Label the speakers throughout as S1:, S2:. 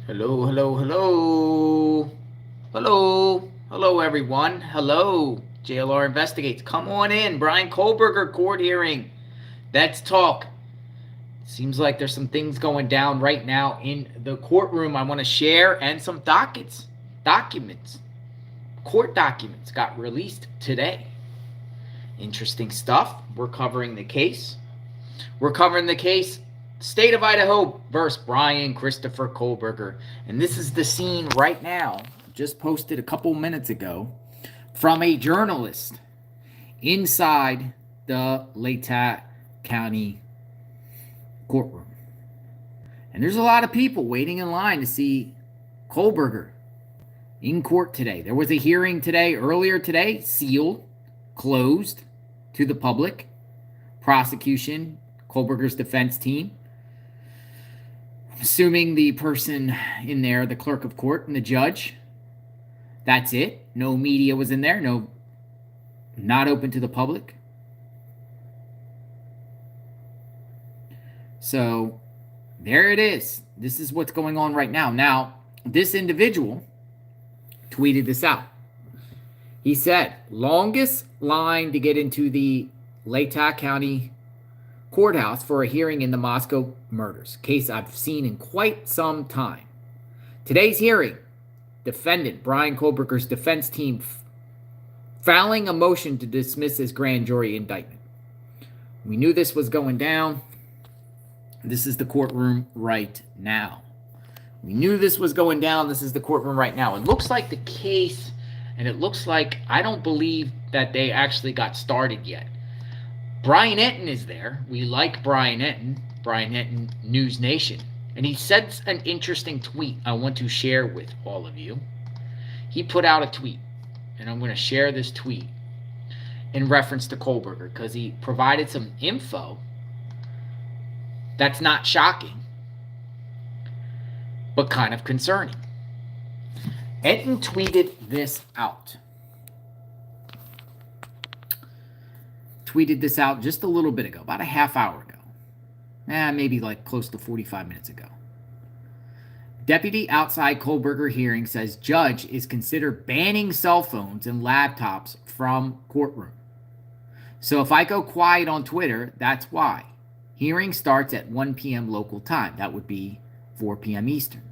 S1: Hello, hello, hello. Hello, everyone. Hello. JLR Investigates. Come on in. Bryan Kohberger court hearing. Let's talk. Seems like there's some things going down right now in the courtroom I want to share, and some documents. Court documents got released today. Interesting stuff. We're covering the case. State of Idaho versus Bryan Christopher Kohberger. And this is the scene right now, just posted a couple minutes ago, from a journalist inside the Latah County courtroom. And there's a lot of people waiting in line to see Kohberger in court today. There was a hearing earlier today, sealed, closed to the public. Prosecution, Kohberger's defense team, assuming the person in there, the clerk of court and the judge. That's it. No media was in there. Not open to the public. So there it is. This is what's going on right now. Now, this individual tweeted this out. He said, longest line to get into the Latah County courthouse for a hearing in the Moscow murders, case I've seen in quite some time. Today's hearing, defendant Bryan Kohberger's defense team filing a motion to dismiss his grand jury indictment. We knew this was going down. This is the courtroom right now. We knew this was going down. This is the courtroom right now. It looks like the case, and it looks like I don't believe that they actually got started yet. Brian Enton is there. We like Brian Enton, News Nation. And he said an interesting tweet I want to share with all of you. He put out a tweet, and I'm going to share this tweet in reference to Kohberger because he provided some info that's not shocking, but kind of concerning. Enton tweeted this out. Tweeted this out just a little bit ago, about a half hour ago. Maybe like close to 45 minutes ago. Deputy outside Kohberger hearing says judge is considered banning cell phones and laptops from courtroom. So if I go quiet on Twitter, that's why. Hearing starts at 1 p.m. local time. That would be 4 p.m. Eastern.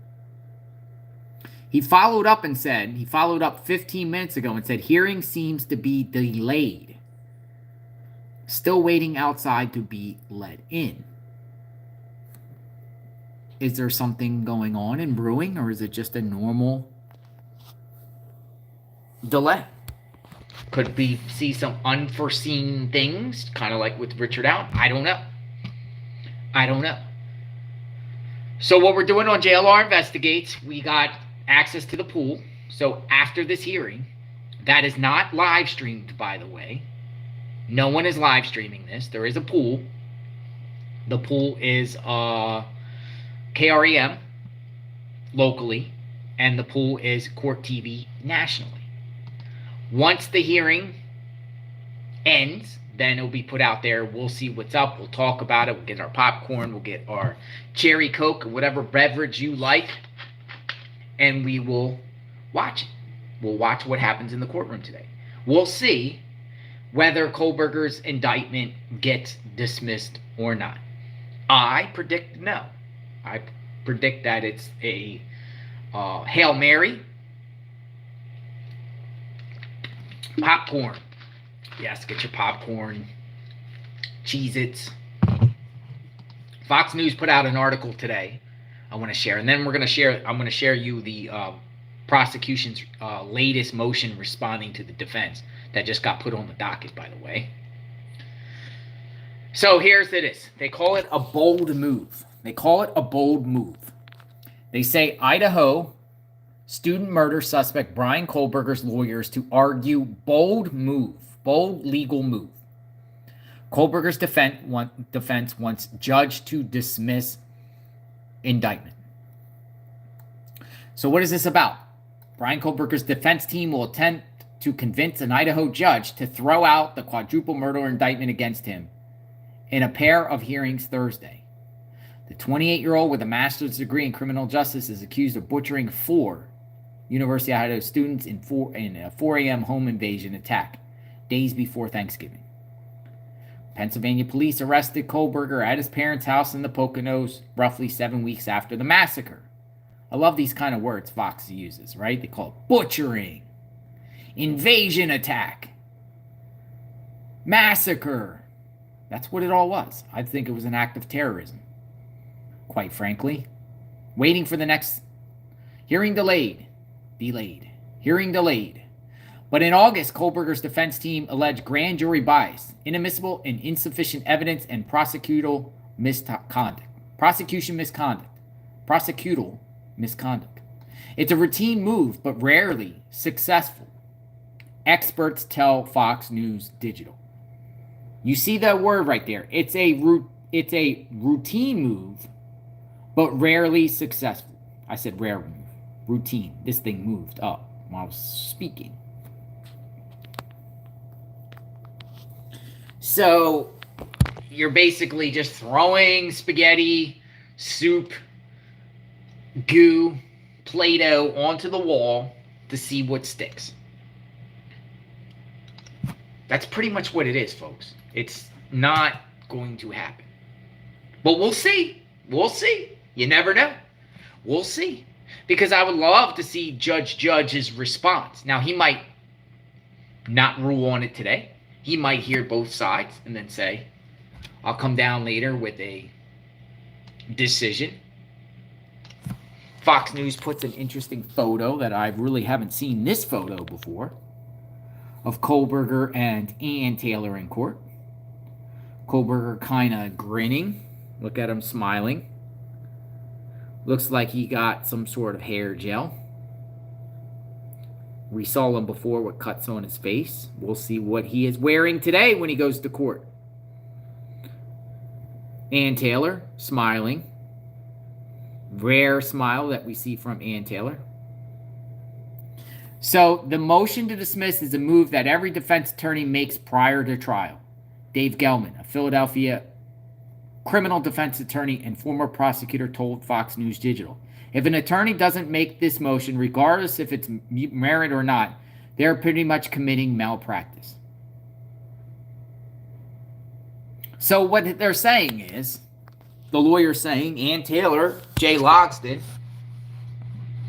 S1: He followed up 15 minutes ago and said hearing seems to be delayed. Still waiting outside to be let in. Is there something going on and brewing, or is it just a normal delay? Could we see some unforeseen things, kind of like with Richard Allen? I don't know. So what we're doing on JLR Investigates, we got access to the pool. So after this hearing, that is not live streamed, by the way. No one is live streaming this. There is a pool. The pool is KREM locally, and the pool is Court TV nationally. Once the hearing ends, then it'll be put out there. We'll see what's up. We'll talk about it. We'll get our popcorn. We'll get our cherry Coke or whatever beverage you like, and we will watch it. We'll watch what happens in the courtroom today. We'll see whether Kohberger's indictment gets dismissed or not. I predict no. I predict that it's a Hail Mary. Popcorn. Yes, get your popcorn. Cheez-Its. Fox News put out an article today I want to share. And then I'm going to share you the prosecution's latest motion responding to the defense that just got put on the docket, by the way. So here's it. They call it a bold move. They say Idaho student murder suspect Bryan Kohberger's lawyers to argue bold legal move. Kohberger's defense wants judge to dismiss indictment. So what is this about? Bryan Kohberger's defense team will attempt to convince an Idaho judge to throw out the quadruple murder indictment against him in a pair of hearings Thursday. The 28-year-old with a master's degree in criminal justice is accused of butchering 4 University of Idaho students in a 4 a.m. home invasion attack days before Thanksgiving. Pennsylvania police arrested Kohberger at his parents' house in the Poconos roughly 7 weeks after the massacre. I love these kind of words Fox uses, right? They call it butchering, invasion attack, massacre. That's what it all was. I think it was an act of terrorism, quite frankly. Waiting for the next hearing delayed. Hearing delayed. But in August, Kohberger's defense team alleged grand jury bias, inadmissible and insufficient evidence, and prosecutorial misconduct. Prosecutorial misconduct. It's a routine move, but rarely successful. Experts tell Fox News Digital. You see that word right there. It's a routine move, but rarely successful. I said rare move. Routine. This thing moved up while I was speaking. So you're basically just throwing spaghetti, soup, goo, Play-Doh onto the wall to see what sticks. That's pretty much what it is, folks. It's not going to happen. But we'll see. We'll see. You never know. We'll see. Because I would love to see Judge's response. Now, he might not rule on it today. He might hear both sides and then say, I'll come down later with a decision. Fox News puts an interesting photo that I really haven't seen this photo before of Kohberger and Ann Taylor in court. Kohberger kind of grinning. Look at him smiling. Looks like he got some sort of hair gel. We saw him before with cuts on his face. We'll see what he is wearing today when he goes to court. Ann Taylor, smiling. Rare smile that we see from Ann Taylor. So the motion to dismiss is a move that every defense attorney makes prior to trial. Dave Gelman, a Philadelphia criminal defense attorney and former prosecutor, told Fox News Digital, if an attorney doesn't make this motion, regardless if it's merit or not, they're pretty much committing malpractice. So what they're saying is, the lawyer's saying, Ann Taylor, Jay Logsdon,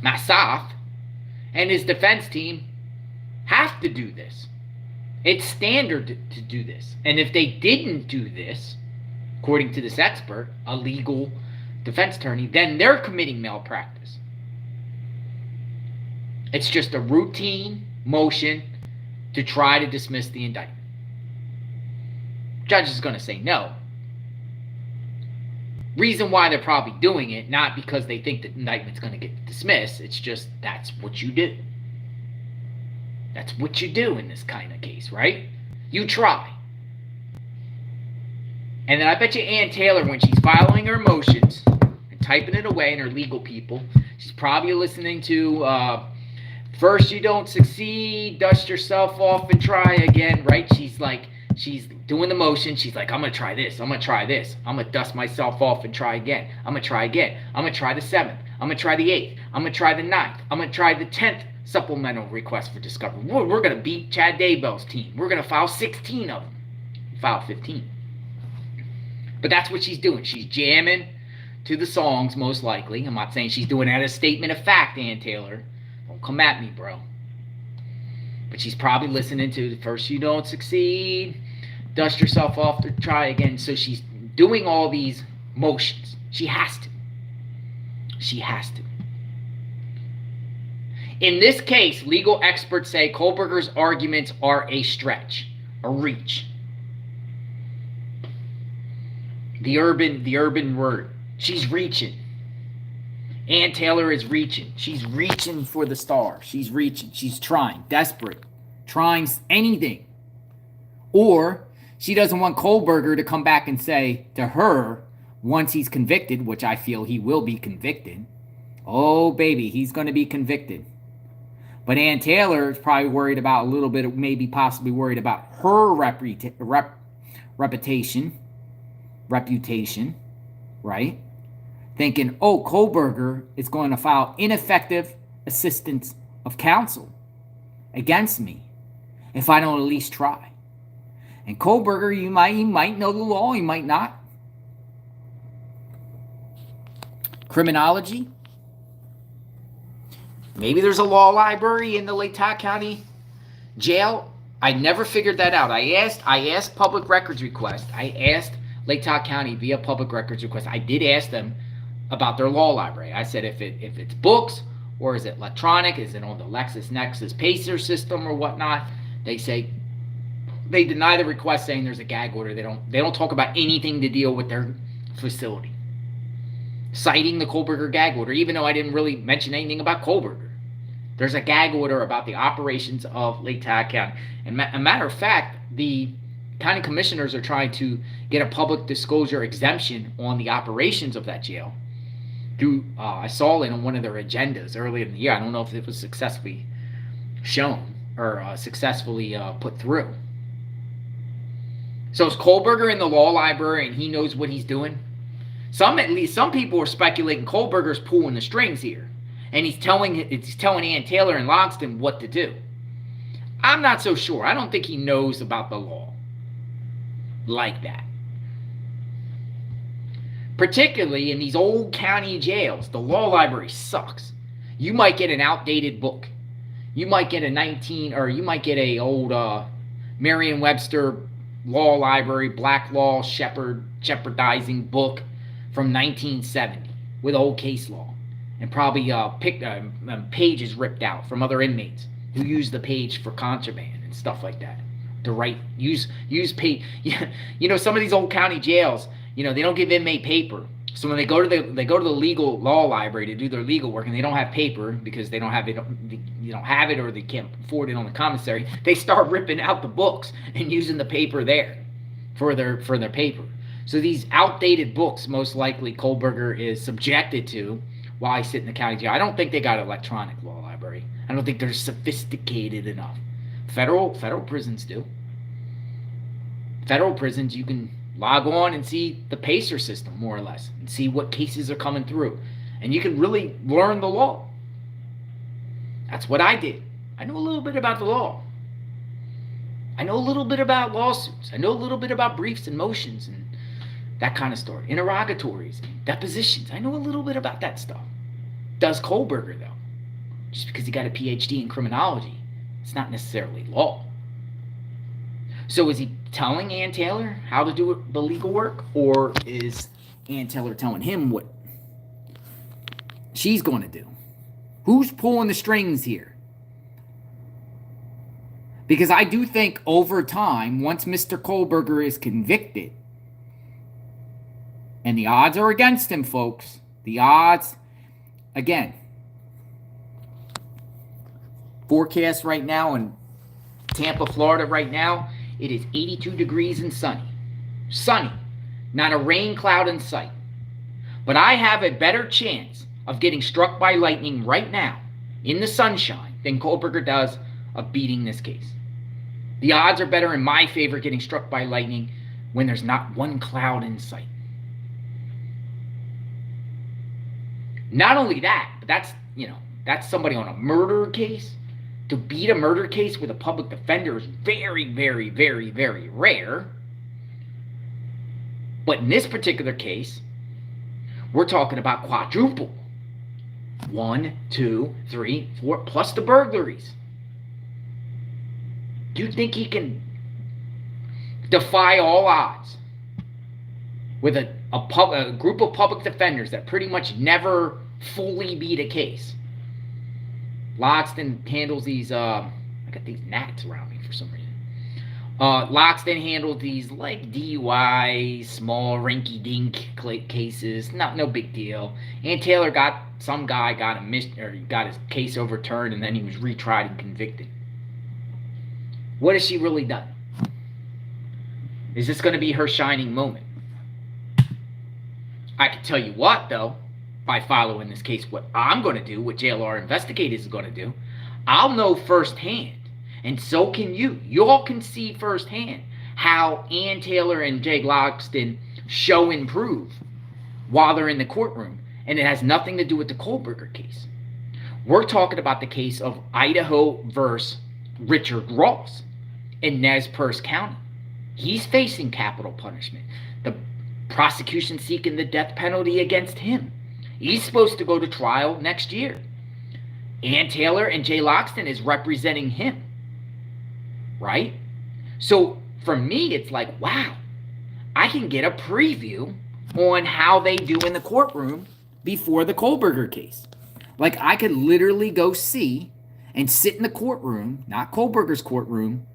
S1: myself, and his defense team have to do this. It's standard to do this. And if they didn't do this, according to this expert, a legal defense attorney, then they're committing malpractice. It's just a routine motion to try to dismiss the indictment. Judge is going to say no. Reason why they're probably doing it, not because they think the indictment's going to get dismissed. It's just that's what you do. That's what you do in this kind of case, right? You try. And then I bet you Ann Taylor, when she's filing her motions and typing it away, and her legal people, she's probably listening to first you don't succeed, dust yourself off and try again, right? She's doing the motion. She's like, I'm going to try this. I'm going to try this. I'm going to dust myself off and try again. I'm going to try again. I'm going to try the 7th. I'm going to try the 8th. I'm going to try the 9th. I'm going to try the 10th supplemental request for discovery. We're going to beat Chad Daybell's team. We're going to file 16 of them. File 15. But that's what she's doing. She's jamming to the songs, most likely. I'm not saying she's doing that as a statement of fact, Ann Taylor. Don't come at me, bro. But she's probably listening to the first you don't succeed, dust yourself off to try again. So she's doing all these motions. She has to. She has to. In this case, legal experts say Kohberger's arguments are a stretch, a reach. The urban word. She's reaching. Ann Taylor is reaching. She's reaching for the star. She's reaching. She's trying. Desperate. Trying anything. Or she doesn't want Kohberger to come back and say to her, once he's convicted, which I feel he will be convicted. Oh, baby, he's going to be convicted. But Ann Taylor is probably worried about a little bit of, maybe possibly worried about her reputation, right? thinking, oh, Kohberger is going to file ineffective assistance of counsel against me if I don't at least try. And Kohberger, he might know the law, he might not. Criminology. Maybe there's a law library in the Latah County jail. I never figured that out. I asked public records request. I asked Latah County via public records request. I did ask them about their law library. I said if it's books or is it electronic, is it on the LexisNexis Pacer system or whatnot? They say they deny the request, saying there's a gag order. They don't talk about anything to deal with their facility, citing the Kohberger gag order, even though I didn't really mention anything about Kohberger. There's a gag order about the operations of Latah County. And a matter of fact, the county commissioners are trying to get a public disclosure exemption on the operations of that jail. I saw it on one of their agendas earlier in the year. I don't know if it was successfully shown or successfully put through. So is Kohberger in the law library and he knows what he's doing? Some people are speculating Kohberger's pulling the strings here, and he's telling Ann Taylor and Logston what to do. I'm not so sure. I don't think he knows about the law like that. Particularly in these old county jails, the law library sucks. You might get an outdated book. You might get a old Merriam-Webster law library, black law shepherdizing book from 1970 with old case law, and probably pages ripped out from other inmates who use the page for contraband and stuff like that. To use page. Some of these old county jails, they don't give inmate paper. So when they go to the legal law library to do their legal work, and they don't have paper because they don't have it, or they can't afford it on the commissary, they start ripping out the books and using the paper there for their paper. So these outdated books, most likely Kohberger is subjected to while he's sitting in the county jail. I don't think they got an electronic law library. I don't think they're sophisticated enough. Federal prisons do. Federal prisons, you can log on and see the Pacer system, more or less, and see what cases are coming through. And you can really learn the law. That's what I did. I know a little bit about the law. I know a little bit about lawsuits. I know a little bit about briefs and motions and that kind of story. Interrogatories, depositions. I know a little bit about that stuff. Does Kohberger, though? Just because he got a PhD in criminology, it's not necessarily law. So is he telling Ann Taylor how to do the legal work, or is Ann Taylor telling him what she's going to do? Who's pulling the strings here? Because I do think over time, once Mr. Kohberger is convicted, and the odds are against him, folks, the odds, again, forecast right now in Tampa, Florida right now, it is 82 degrees and sunny. Sunny. Not a rain cloud in sight. But I have a better chance of getting struck by lightning right now in the sunshine than Kohberger does of beating this case. The odds are better in my favor getting struck by lightning when there's not one cloud in sight. Not only that, but that's somebody on a murder case. To beat a murder case with a public defender is very, very, very, very rare. But in this particular case, we're talking about quadruple. 1, 2, 3, 4, plus the burglaries. Do you think he can defy all odds with a group of public defenders that pretty much never fully beat a case? Logston handles these, I got these gnats around me for some reason. Logston handled these like DUI, small rinky-dink cases, no big deal. Ann Taylor got his case overturned, and then he was retried and convicted. What has she really done? Is this going to be her shining moment? I can tell you what, though, by following this case, what I'm going to do, what JLR investigators is going to do, I'll know firsthand, and so can you. You all can see firsthand how Ann Taylor and Jay Logston show and prove while they're in the courtroom. And it has nothing to do with the Kohberger case. We're talking about the case of Idaho versus Richard Ross in Nez Perce County. He's facing capital punishment. The prosecution seeking the death penalty against him. He's supposed to go to trial next year. Ann Taylor and Jay Loxton is representing him. Right? So for me, it's like, wow, I can get a preview on how they do in the courtroom before the Kohberger case. Like, I could literally go see and sit in the courtroom, not Kohberger's courtroom,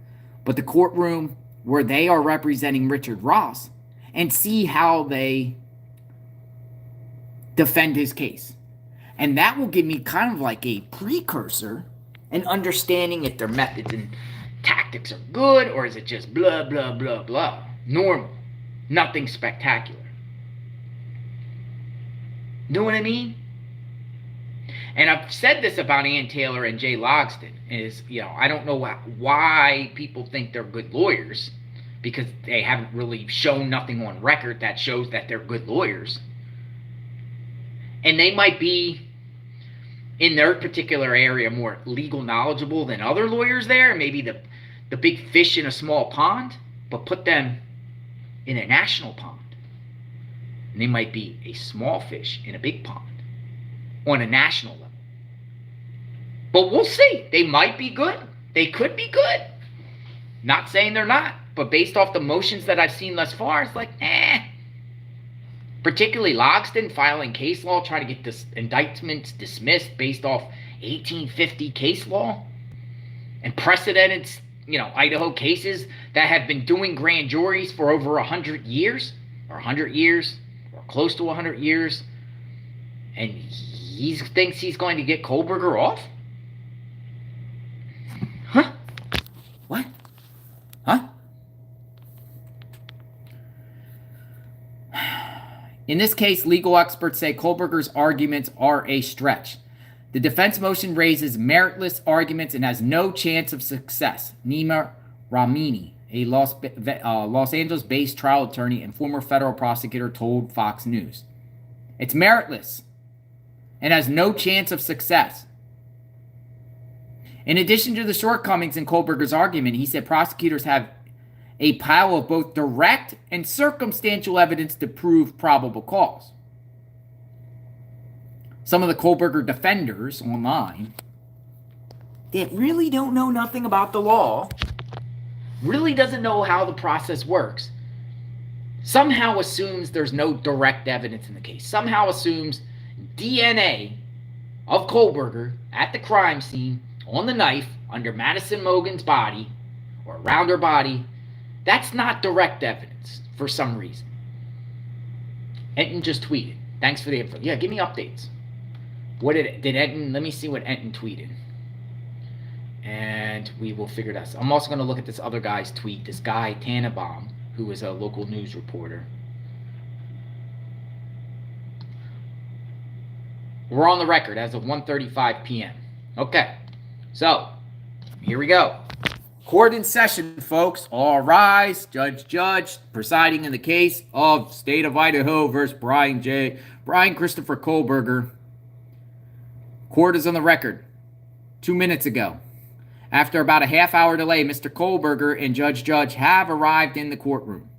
S1: but the courtroom where they are representing Richard Ross, and see how they defend his case. And that will give me kind of like a precursor and understanding if their methods and tactics are good, or is it just blah, blah, blah, blah. Normal. Nothing spectacular. Know what I mean? And I've said this about Ann Taylor and Jay Loxton is, I don't know why people think they're good lawyers, because they haven't really shown nothing on record that shows that they're good lawyers. And they might be, in their particular area, more legal knowledgeable than other lawyers there, maybe the big fish in a small pond, but put them in a national pond. And they might be a small fish in a big pond on a national level. But we'll see. They might be good. They could be good. Not saying they're not, but based off the motions that I've seen thus far, it's like, Particularly Loxton filing case law, trying to get this indictments dismissed based off 1850 case law and precedented, Idaho cases that have been doing grand juries for over 100 years, or 100 years, or close to 100 years, and he thinks he's going to get Kohberger off? Huh? What? Huh? In this case, legal experts say Kohberger's arguments are a stretch. The defense motion raises meritless arguments and has no chance of success. Nima Ramini, a Los Angeles-based trial attorney and former federal prosecutor, told Fox News. It's meritless and has no chance of success. In addition to the shortcomings in Kohberger's argument, he said prosecutors have a pile of both direct and circumstantial evidence to prove probable cause. Some of the Kohberger defenders online that really don't know nothing about the law, really doesn't know how the process works, somehow assumes there's no direct evidence in the case, somehow assumes DNA of Kohberger at the crime scene on the knife under Madison Mogen's body or around her body. That's not direct evidence for some reason. Enton just tweeted. Thanks for the info. Yeah, give me updates. What did Enton? Let me see what Enton tweeted. And we will figure that out. I'm also going to look at this other guy's tweet. This guy, Tannenbaum, who is a local news reporter. We're on the record as of 1:35 p.m. Okay. So, here we go. Court in session, folks. All rise. Judge, presiding in the case of State of Idaho versus Bryan Christopher Kohberger. Court is on the record 2 minutes ago. After about a half-hour delay, Mr. Kohberger and Judge have arrived in the courtroom.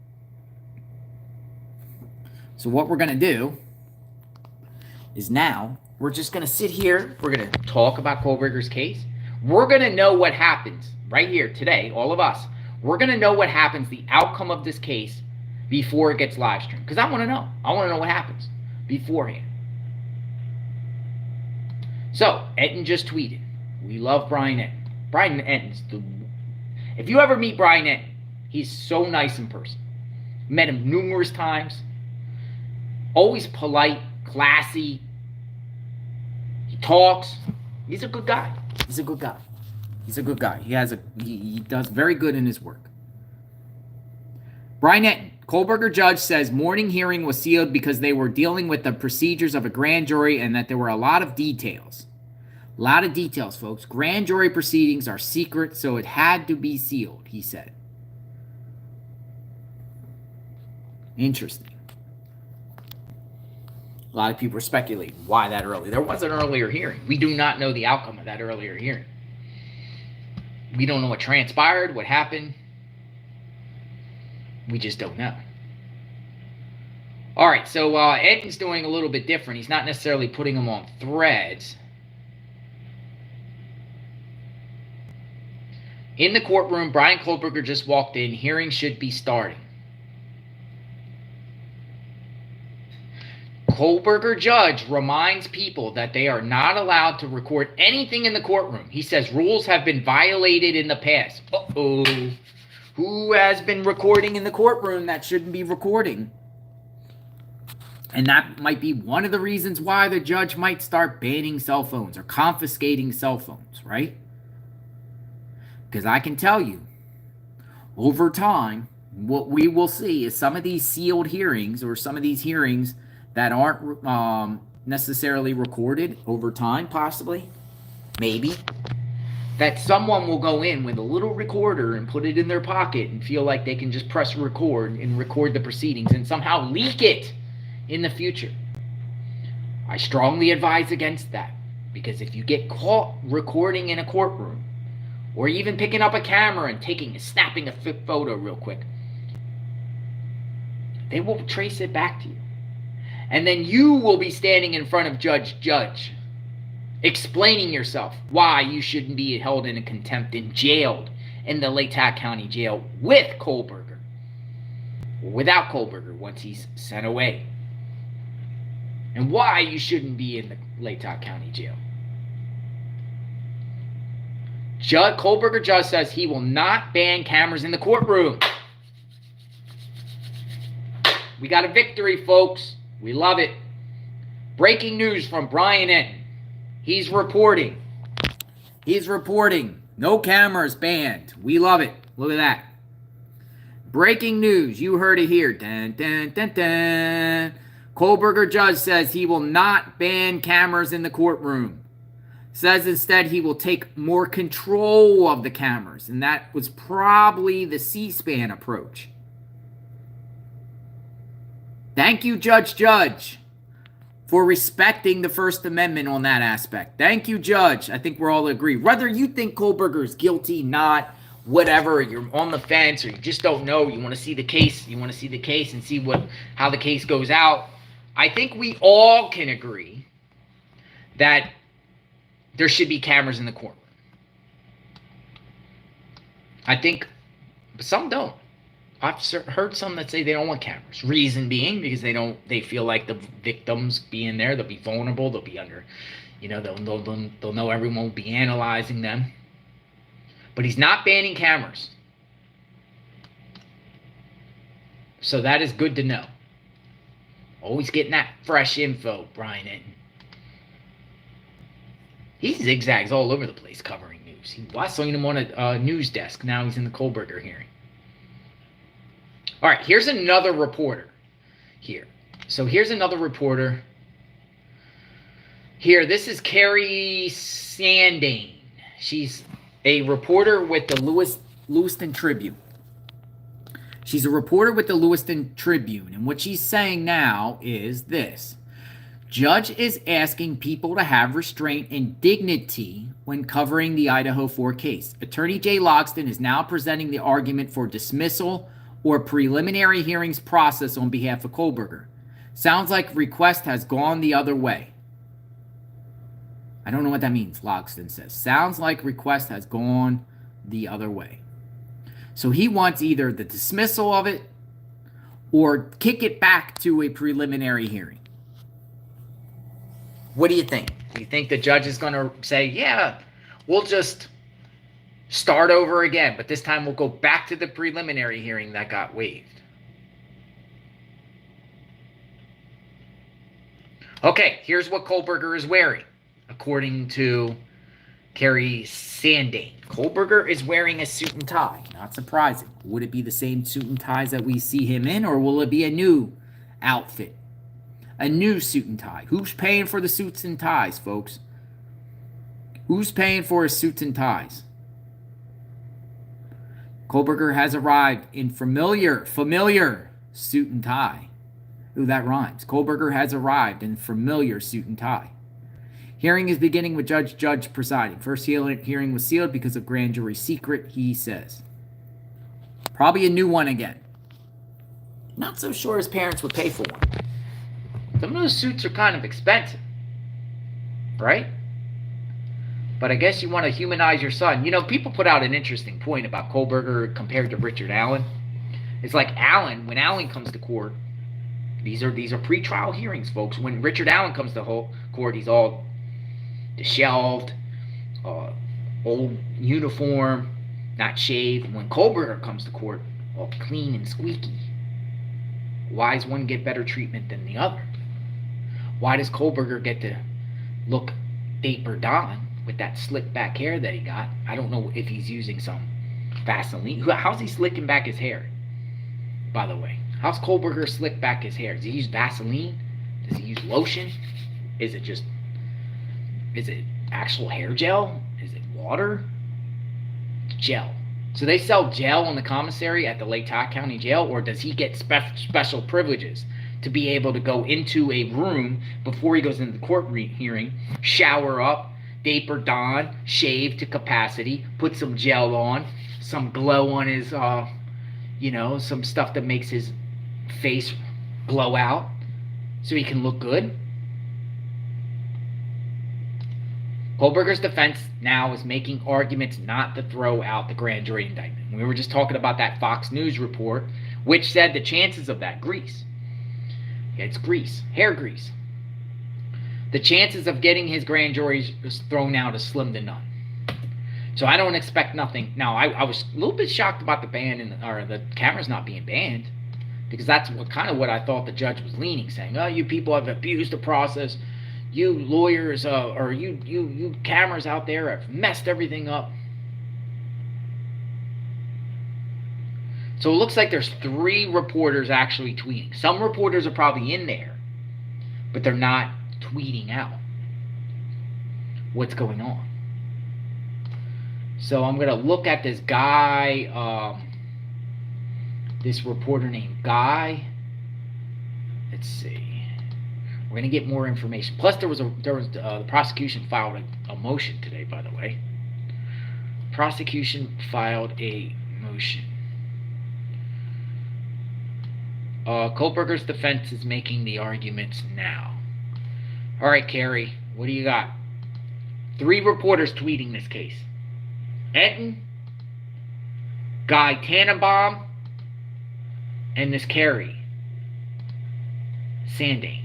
S1: So what we're going to do is now we're just going to sit here. We're going to talk about Kohberger's case. We're going to know what happens right here today, all of us. We're going to know what happens, the outcome of this case, before it gets live streamed. Because I want to know. I want to know what happens beforehand. So, Enton just tweeted, we love Bryan Enton. Bryan Enton's if you ever meet Bryan Enton, he's so nice in person. Met him numerous times. Always polite, classy. He talks. He's a good guy. He's a good guy. He's a good guy. He does very good in his work. Bryan Enton, Kohberger judge says morning hearing was sealed because they were dealing with the procedures of a grand jury and that there were a lot of details. A lot of details, folks. Grand jury proceedings are secret, so it had to be sealed, he said. Interesting. A lot of people are speculating why that early. There was an earlier hearing. We do not know the outcome of that earlier hearing. We don't know what transpired, what happened. We just don't know. All right, so Ed's doing a little bit different. He's not necessarily putting them on threads. In the courtroom, Bryan Kohberger just walked in. Hearing should be starting. Kohberger judge reminds people that they are not allowed to record anything in the courtroom. He says rules have been violated in the past. Uh-oh. Who has been recording in the courtroom that shouldn't be recording? And that might be one of the reasons why the judge might start banning cell phones or confiscating cell phones, right? Because I can tell you, over time, what we will see is some of these sealed hearings or some of these hearings that aren't necessarily recorded over time, possibly, maybe, that someone will go in with a little recorder and put it in their pocket and feel like they can just press record and record the proceedings and somehow leak it in the future. I strongly advise against that, because if you get caught recording in a courtroom or even picking up a camera and snapping a photo real quick, they will trace it back to you. And then you will be standing in front of Judge, explaining yourself why you shouldn't be held in contempt and jailed in the Latah County Jail with Kohberger, or without Kohberger once he's sent away, and why you shouldn't be in the Latah County Jail. Kohberger judge says he will not ban cameras in the courtroom. We got a victory, folks. We love it. Breaking news from Bryan N. He's reporting. No cameras banned. We love it. Look at that. Breaking news. You heard it here. Dun, dun, dun, dun. Kohberger judge says he will not ban cameras in the courtroom. Says instead he will take more control of the cameras. And that was probably the C-SPAN approach. Thank you, Judge, for respecting the First Amendment on that aspect. Thank you, Judge. I think we're all agree. Whether you think Kohberger is guilty, not, whatever, you're on the fence, or you just don't know, you want to see the case, and see how the case goes out. I think we all can agree that there should be cameras in the courtroom. I think some don't. I've heard some that say they don't want cameras. Reason being because they feel like the victims being there, they'll be vulnerable, they'll be under, they'll know everyone will be analyzing them. But he's not banning cameras. So that is good to know. Always getting that fresh info, Bryan. He zigzags all over the place covering news. I saw him on a news desk. Now he's in the Kohberger hearing. All right, here's another reporter here. So here's another reporter here. This is Carrie Sandane. She's a reporter with the Lewiston Tribune. She's a reporter with the Lewiston Tribune. And what she's saying now is this. Judge is asking people to have restraint and dignity when covering the Idaho 4 case. Attorney Jay Logsdon is now presenting the argument for dismissal or preliminary hearings process on behalf of Kohberger. Sounds like request has gone the other way. I don't know what that means, Logsdon says. Sounds like request has gone the other way. So he wants either the dismissal of it or kick it back to a preliminary hearing. What do you think? Do you think the judge is going to say, yeah, we'll just start over again, but this time we'll go back to the preliminary hearing that got waived? Okay, here's what Kohberger is wearing, according to Carrie Sandane. Kohberger is wearing a suit and tie. Not surprising. Would it be the same suit and ties that we see him in, or will it be a new outfit? A new suit and tie. Who's paying for the suits and ties, folks? Who's paying for his suits and ties? Kohberger has arrived in familiar suit and tie. Ooh, that rhymes. Kohberger has arrived in familiar suit and tie. Hearing is beginning with Judge presiding. First hearing was sealed because of grand jury secret, he says. Probably a new one again. Not so sure his parents would pay for one. Some of those suits are kind of expensive, right? But I guess you want to humanize your son. You know, people put out an interesting point about Kohberger compared to Richard Allen. It's like Allen, when Allen comes to court, these are pre-trial hearings, folks. When Richard Allen comes to court, he's all disheveled, old uniform, not shaved. When Kohberger comes to court, all clean and squeaky. Why does one get better treatment than the other? Why does Kohberger get to look Dapper Don with that slick back hair that he got? I don't know if he's using some Vaseline. How's he slicking back his hair, by the way? How's Kohberger slick back his hair? Does he use Vaseline? Does he use lotion? Is it actual hair gel? Is it water? Gel. So they sell gel in the commissary at the Latah County Jail, or does he get special privileges to be able to go into a room before he goes into the court hearing, shower up, Dapper Don, shave to capacity, put some gel on, some glow on his, some stuff that makes his face glow out so he can look good? Kohberger's defense now is making arguments not to throw out the grand jury indictment. We were just talking about that Fox News report, which said the chances of that grease. It's grease, hair grease. The chances of getting his grand jury thrown out is slim to none. So I don't expect nothing. Now, I was a little bit shocked about the ban or the cameras not being banned, because that's what I thought the judge was leaning, saying, "Oh, you people have abused the process. You lawyers, or you cameras out there have messed everything up." So it looks like there's 3 reporters actually tweeting. Some reporters are probably in there, but they're not tweeting out what's going on. So I'm going to look at this guy, this reporter named Guy. Let's see. We're going to get more information. Plus, the prosecution filed a motion today, by the way. Prosecution filed a motion. Kohberger's defense is making the arguments now. All right, Carrie, what do you got? 3 reporters tweeting this case. Enton, Guy Tannenbaum, and this Carrie Sandane.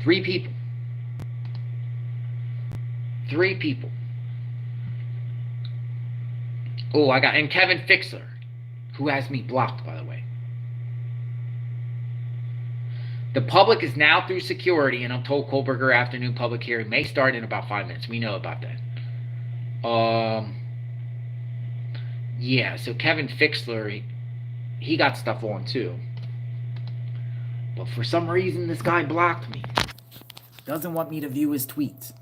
S1: 3 people. 3 people. Oh, and Kevin Fixler, who has me blocked, by the way. The public is now through security, and I'm told Kohberger afternoon public hearing may start in about 5 minutes. We know about that. Yeah, so Kevin Fixler, he got stuff on too. But for some reason, this guy blocked me. Doesn't want me to view his tweets.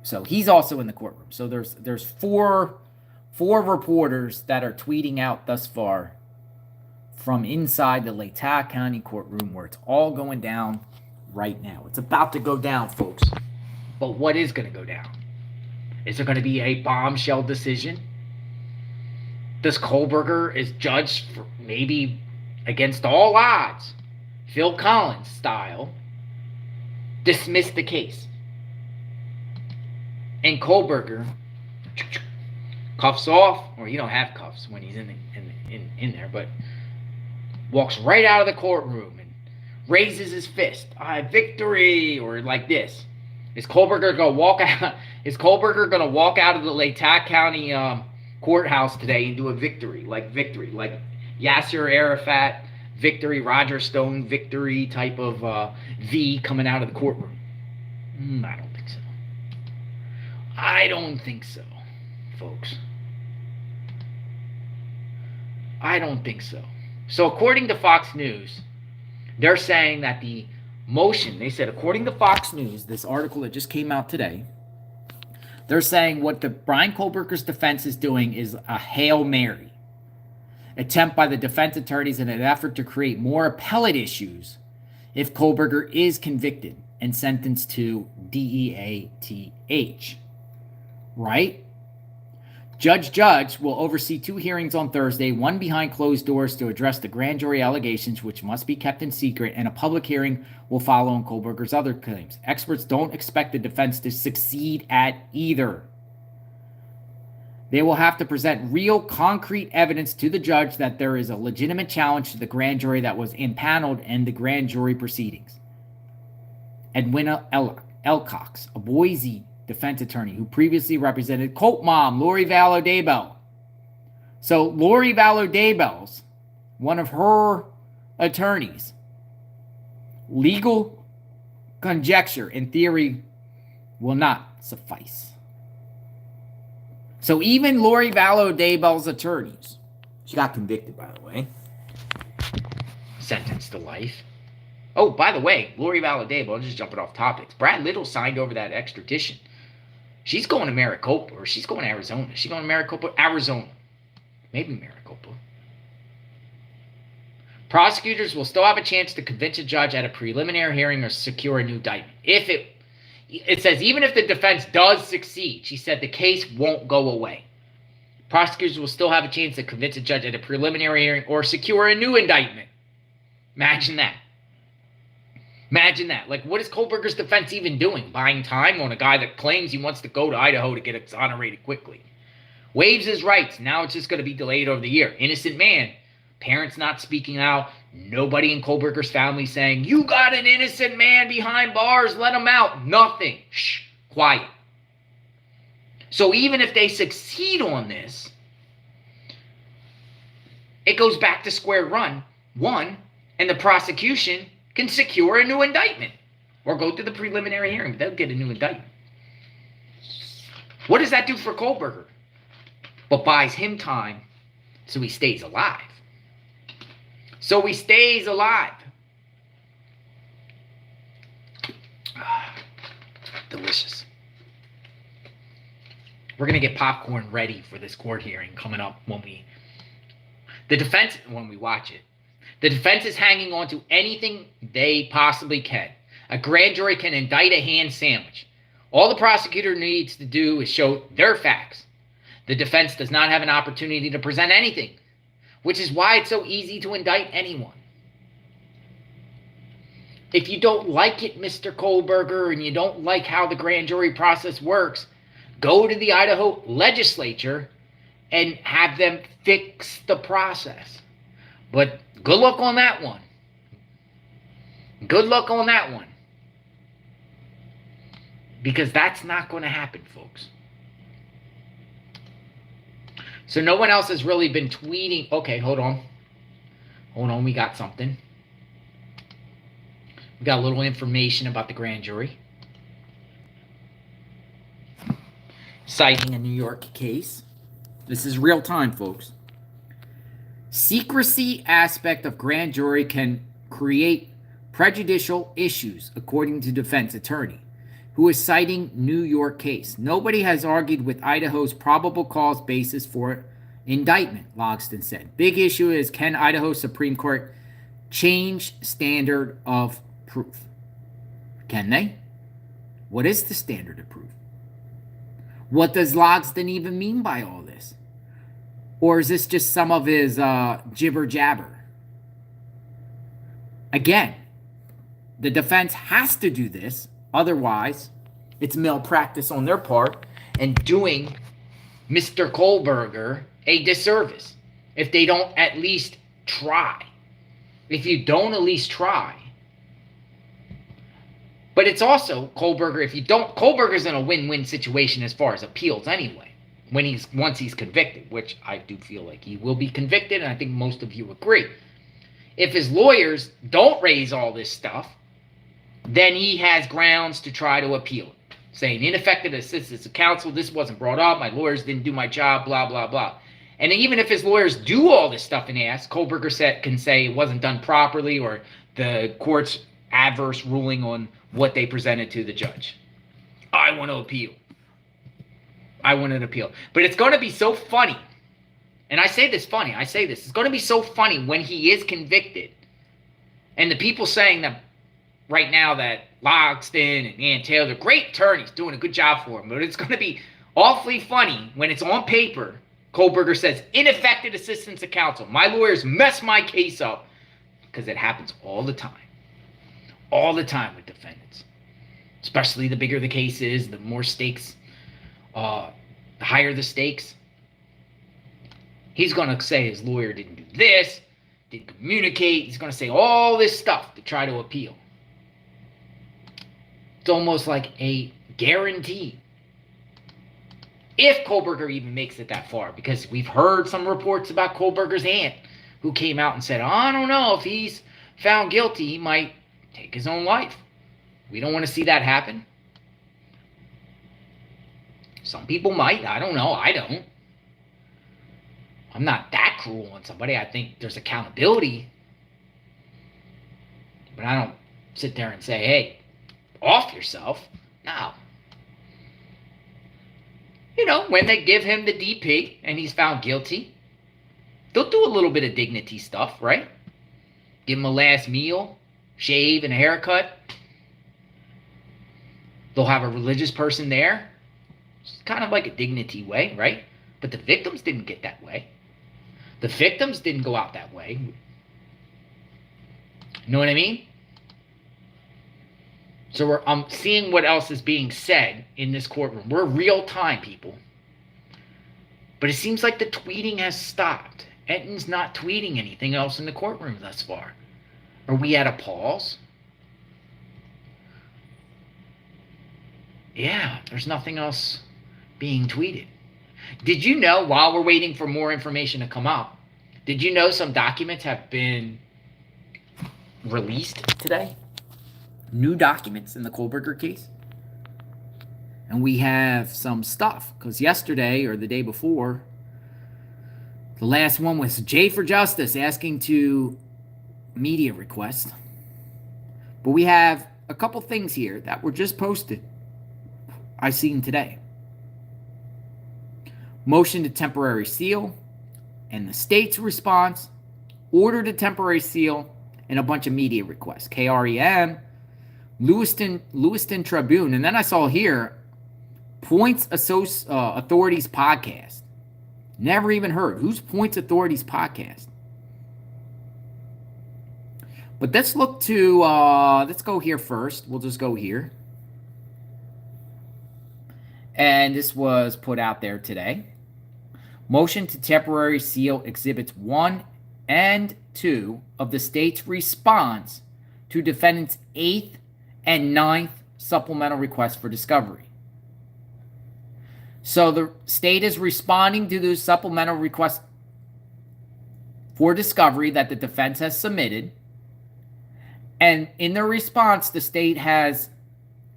S1: So he's also in the courtroom. So there's four reporters that are tweeting out thus far from inside the Latah County courtroom, where it's all going down right now. It's about to go down, folks. But what is going to go down? Is there going to be a bombshell decision? Does Kohberger, is judged for maybe against all odds, Phil Collins style, dismiss the case? And Kohberger cuffs off, or you don't have cuffs when he's in there, but walks right out of the courtroom and raises his fist. Victory, or like this. Is Kohberger going to walk out? Is Kohberger going to walk out of the Latah County courthouse today and do a victory, like Yasser Arafat victory, Roger Stone victory type of V coming out of the courtroom? I don't think so. I don't think so, folks. I don't think so. So according to Fox News, they're saying that the motion, they said, according to Fox News, this article that just came out today, they're saying what the Bryan Kohberger's defense is doing is a Hail Mary. attempt by the defense attorneys in an effort to create more appellate issues if Kohberger is convicted and sentenced to DEATH. Right? Judge will oversee 2 hearings on Thursday, one behind closed doors to address the grand jury allegations, which must be kept in secret, and a public hearing will follow on Kohberger's other claims. Experts don't expect the defense to succeed at either. They will have to present real, concrete evidence to the judge that there is a legitimate challenge to the grand jury that was impaneled in the grand jury proceedings. Edwina Elcox, a Boise defense attorney who previously represented cult mom Lori Vallow Daybell. So Lori Vallow Daybell's one of her attorneys. Legal conjecture, in theory, will not suffice. So even Lori Vallow Daybell's attorneys, she got convicted, by the way, sentenced to life. Oh, by the way, Lori Vallow Daybell, just jumping off topics. Brad Little signed over that extradition. She's going to Maricopa, or she's going to Arizona. She's going to Maricopa, Arizona. Maybe Maricopa. Prosecutors will still have a chance to convince a judge at a preliminary hearing or secure a new indictment. It says, even if the defense does succeed, she said the case won't go away. Prosecutors will still have a chance to convince a judge at a preliminary hearing or secure a new indictment. Imagine that. Imagine that. Like, what is Kohberger's defense even doing? Buying time on a guy that claims he wants to go to Idaho to get exonerated quickly. Waives his rights. Now it's just going to be delayed over the year. Innocent man. Parents not speaking out. Nobody in Kohberger's family saying, you got an innocent man behind bars, let him out. Nothing. Shh. Quiet. So even if they succeed on this, it goes back to square one, and the prosecution can secure a new indictment or go to the preliminary hearing, but they'll get a new indictment. What does that do for Kohberger? But buys him time so he stays alive. So he stays alive. Delicious. We're going to get popcorn ready for this court hearing coming up when we watch it. The defense is hanging on to anything they possibly can. A grand jury can indict a hand sandwich. All the prosecutor needs to do is show their facts. The defense does not have an opportunity to present anything, which is why it's so easy to indict anyone. If you don't like it, Mr. Kohberger, and you don't like how the grand jury process works, go to the Idaho legislature and have them fix the process. But good luck on that one. Good luck on that one. Because that's not going to happen, folks. So no one else has really been tweeting. Okay, hold on. Hold on, we got something. We got a little information about the grand jury. Citing a New York case. This is real time, folks. Secrecy aspect of grand jury can create prejudicial issues, according to defense attorney, who is citing New York case. Nobody has argued with Idaho's probable cause basis for indictment, Logston said. Big issue is, can Idaho Supreme Court change standard of proof? Can they? What is the standard of proof? What does Logston even mean by all this? Or is this just some of his jibber jabber? Again, the defense has to do this. Otherwise, it's malpractice on their part and doing Mr. Kohberger a disservice if they don't at least try. If you don't at least try. But it's also Kohberger, Kohberger's in a win-win situation as far as appeals anyway. Once he's convicted, which I do feel like he will be convicted, and I think most of you agree. If his lawyers don't raise all this stuff, then he has grounds to try to appeal it, saying ineffective assistance of counsel, this wasn't brought up, my lawyers didn't do my job, blah, blah, blah. And even if his lawyers do all this stuff and ask, Kohberger can say it wasn't done properly or the court's adverse ruling on what they presented to the judge. I want to appeal. I want an appeal. But it's going to be so funny And I say this funny. I say this. It's going to be so funny when he is convicted. And the people saying that right now that Logston and Ann Taylor, great attorneys, doing a good job for him. But it's going to be awfully funny when it's on paper. Kohberger says, ineffective assistance of counsel. My lawyers mess my case up. Because it happens all the time. All the time with defendants. Especially the bigger the case is, the more stakes, the higher the stakes. He's going to say his lawyer didn't do this, didn't communicate. He's going to say all this stuff to try to appeal. It's almost like a guarantee. If Kohberger even makes it that far. Because we've heard some reports about Kohberger's aunt who came out and said, I don't know, if he's found guilty, he might take his own life. We don't want to see that happen. Some people might. I don't know. I don't. I'm not that cruel on somebody. I think there's accountability. But I don't sit there and say, hey, off yourself. No. You know, when they give him the DP and he's found guilty, they'll do a little bit of dignity stuff, right? Give him a last meal, shave and a haircut. They'll have a religious person there. It's kind of like a dignity way, right? But the victims didn't get that way. The victims didn't go out that way. You know what I mean? So I'm seeing what else is being said in this courtroom. We're real time, people. But it seems like the tweeting has stopped. Enton's not tweeting anything else in the courtroom thus far. Are we at a pause? Yeah, there's nothing else being tweeted. Did you know, while we're waiting for more information to come up, did you know some documents have been released today? New documents in the Kohberger case. And we have some stuff, because yesterday or the day before, the last one was J for Justice asking to media request. But we have a couple things here that were just posted. I seen today. Motion to temporary seal and the state's response, order to temporary seal, and a bunch of media requests. KREM, Lewiston Tribune, and then I saw here Points Authorities podcast. Never even heard. Who's Points Authorities podcast? But let's look to, let's go here first. We'll just go here. And this was put out there today. Motion to temporary seal Exhibits 1 and 2 of the state's response to defendant's 8th and 9th supplemental request for discovery. So the state is responding to the supplemental request for discovery that the defense has submitted. And in their response, the state has,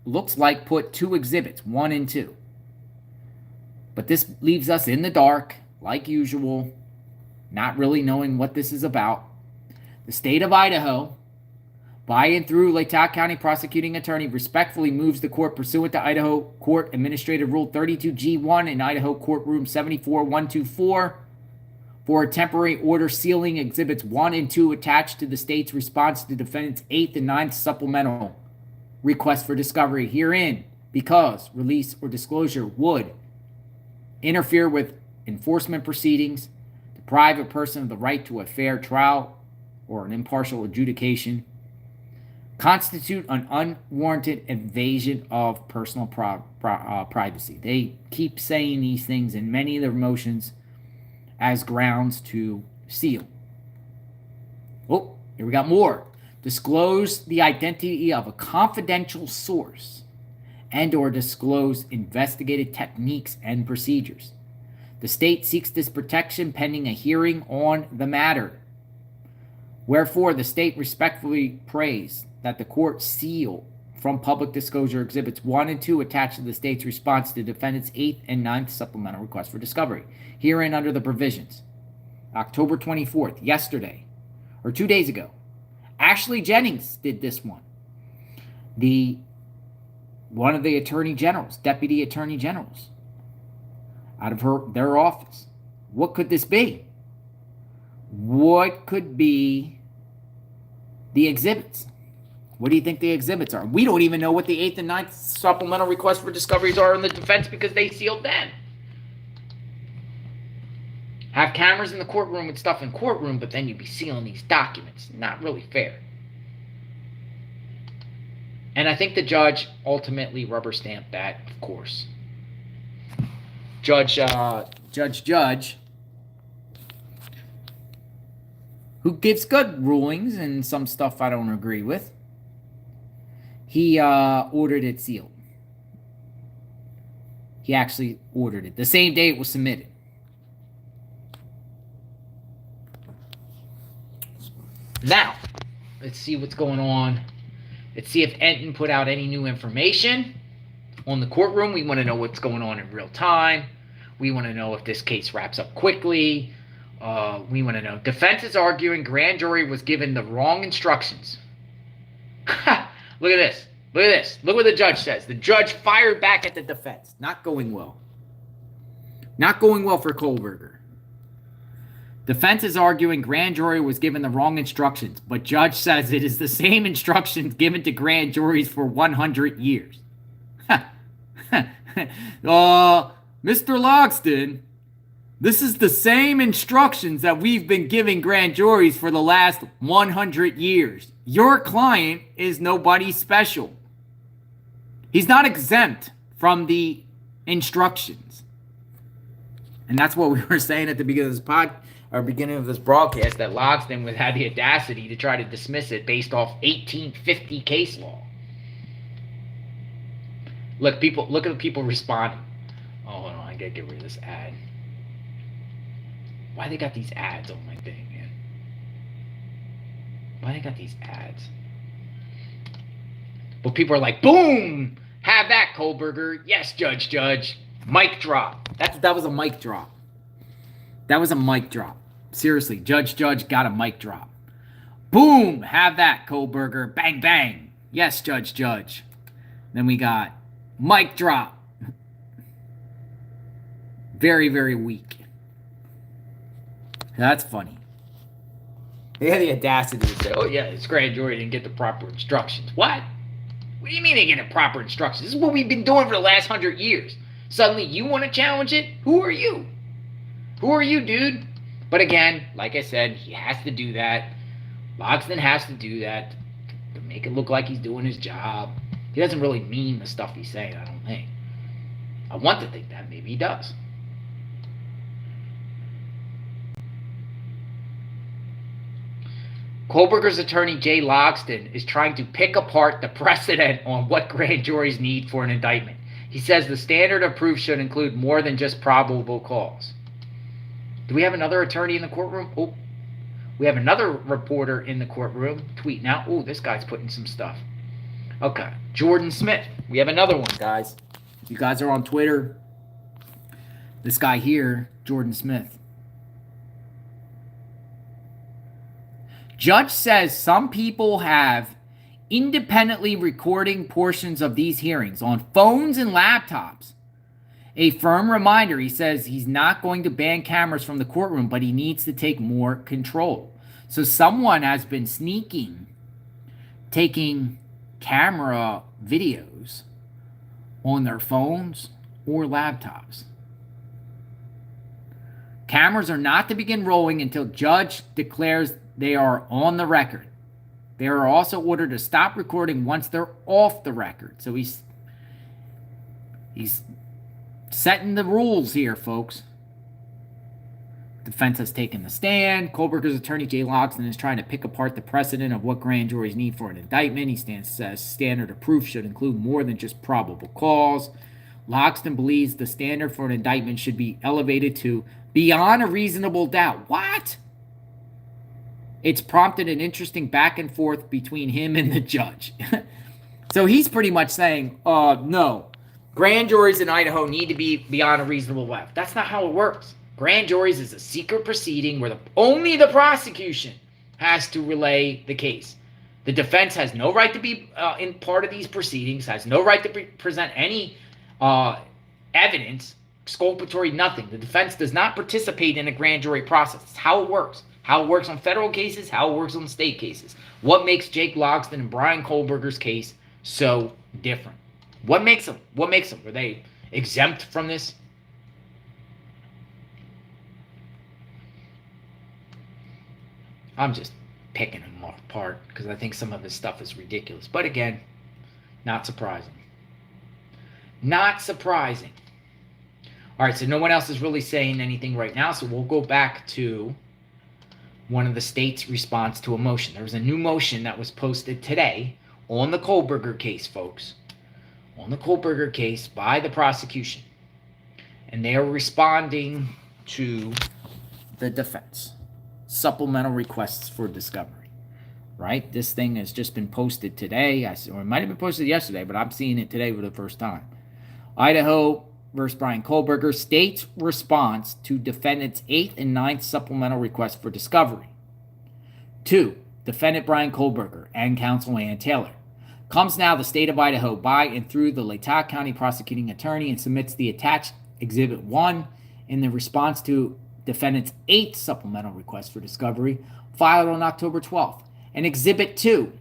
S1: looks like, put 2 exhibits, 1 and 2. But this leaves us in the dark, like usual, not really knowing what this is about. The state of Idaho, by and through Latah County Prosecuting Attorney, respectfully moves the court pursuant to Idaho Court Administrative Rule 32G1 and Idaho Courtroom 74124 for a temporary order sealing Exhibits 1 and 2 attached to the state's response to the defendant's 8th and 9th supplemental request for discovery herein, because release or disclosure would interfere with enforcement proceedings, deprive a person of the right to a fair trial or an impartial adjudication, constitute an unwarranted invasion of personal privacy. They keep saying these things in many of their motions as grounds to seal. Oh, here we got more. Disclose the identity of a confidential source and or disclose investigative techniques and procedures. The state seeks this protection pending a hearing on the matter. Wherefore, the state respectfully prays that the court seal from public disclosure Exhibits 1 and 2 attached to the state's response to the defendant's 8th and 9th supplemental request for discovery. Herein under the provisions. October 24th, yesterday, or 2 days ago, Ashley Jennings did this one. One of the attorney generals, deputy attorney generals, out of their office, What could this be? What could be the exhibits? What do you think the exhibits are? We don't even know what the 8th and 9th supplemental requests for discoveries are in the defense because they sealed them. Have cameras in the courtroom and stuff in courtroom, but then you'd be sealing these documents. Not really fair. And I think the judge ultimately rubber stamped that, of course. Judge, who gives good rulings and some stuff I don't agree with, he ordered it sealed. He actually ordered it the same day it was submitted. Now, let's see what's going on. Let's see if Enton put out any new information on the courtroom. We want to know what's going on in real time. We want to know if this case wraps up quickly. We want to know. Defense is arguing grand jury was given the wrong instructions. Look at this. Look at this. Look what the judge says. The judge fired back at the defense. Not going well. Not going well for Kohberger. Defense is arguing grand jury was given the wrong instructions, but judge says it is the same instructions given to grand juries for 100 years. Mr. Logston, this is the same instructions that we've been giving grand juries for the last 100 years. Your client is nobody special. He's not exempt from the instructions. And that's what we were saying at the beginning of this beginning of this broadcast, that Logston had the audacity to try to dismiss it based off 1850 case law. Look at the people responding. Oh, hold on, I gotta get rid of this ad. Why they got these ads on my thing, man? Why they got these ads? But people are like, boom! Have that, Kohberger. Yes, Judge. Mic drop. That was a mic drop. That was a mic drop. Seriously, Judge got a mic drop. Boom! Have that, Kohberger. Bang, bang. Yes, Judge. Then we got mic drop. Very, very weak. That's funny. They had the audacity to say, oh yeah, this grand jury didn't get the proper instructions. What? What do you mean they get the proper instructions? This is what we've been doing for the last 100 years. Suddenly you want to challenge it? Who are you? Who are you, dude? But again, like I said, he has to do that. Logston has to do that to make it look like he's doing his job. He doesn't really mean the stuff he's saying, I don't think. I want to think that. Maybe he does. Kohberger's attorney, Jay Logston, is trying to pick apart the precedent on what grand juries need for an indictment. He says the standard of proof should include more than just probable cause. Do we have another attorney in the courtroom? Oh, we have another reporter in the courtroom tweeting out. Oh, this guy's putting some stuff. Okay, Jordan Smith. We have another one, guys. If you guys are on Twitter, this guy here, Jordan Smith. Judge says some people have independently recording portions of these hearings on phones and laptops. A firm reminder, he says he's not going to ban cameras from the courtroom, but he needs to take more control. So someone has been taking camera videos on their phones or laptops. Cameras are not to begin rolling until judge declares they are on the record. They are also ordered to stop recording once they're off the record. So he's setting the rules here, folks. Defense has taken the stand. Kohberger's attorney, Jay Logston, is trying to pick apart the precedent of what grand juries need for an indictment. He says standard of proof should include more than just probable cause. Logston believes the standard for an indictment should be elevated to beyond a reasonable doubt. What? It's prompted an interesting back and forth between him and the judge. So he's pretty much saying, no, grand juries in Idaho need to be beyond a reasonable doubt. That's not how it works. Grand juries is a secret proceeding where only the prosecution has to relay the case. The defense has no right to be in part of these proceedings, has no right to present any evidence exculpatory, nothing. The defense does not participate in a grand jury process. It's how it works. How it works on federal cases, how it works on state cases. What makes Jake Logsdon and Bryan Kohberger's case so different? What makes them? What makes them? Were they exempt from this? I'm just picking them apart because I think some of this stuff is ridiculous. But again, not surprising. Not surprising. All right, so no one else is really saying anything right now, so we'll go back to one of the state's response to a motion. There was a new motion that was posted today on the Kohberger case, folks. On the Kohberger case by the prosecution. And they are responding to the defense. Supplemental requests for discovery. Right? This thing has just been posted today. Or it might have been posted yesterday, but I'm seeing it today for the first time. Idaho versus Bryan Kohberger, state's response to defendant's 8th and 9th supplemental request for discovery. 2. Defendant Bryan Kohberger and counsel Ann Taylor. Comes now the state of Idaho by and through the Latah County prosecuting attorney and submits the attached Exhibit 1 in the response to defendant's 8th supplemental request for discovery filed on October 12th. And Exhibit 2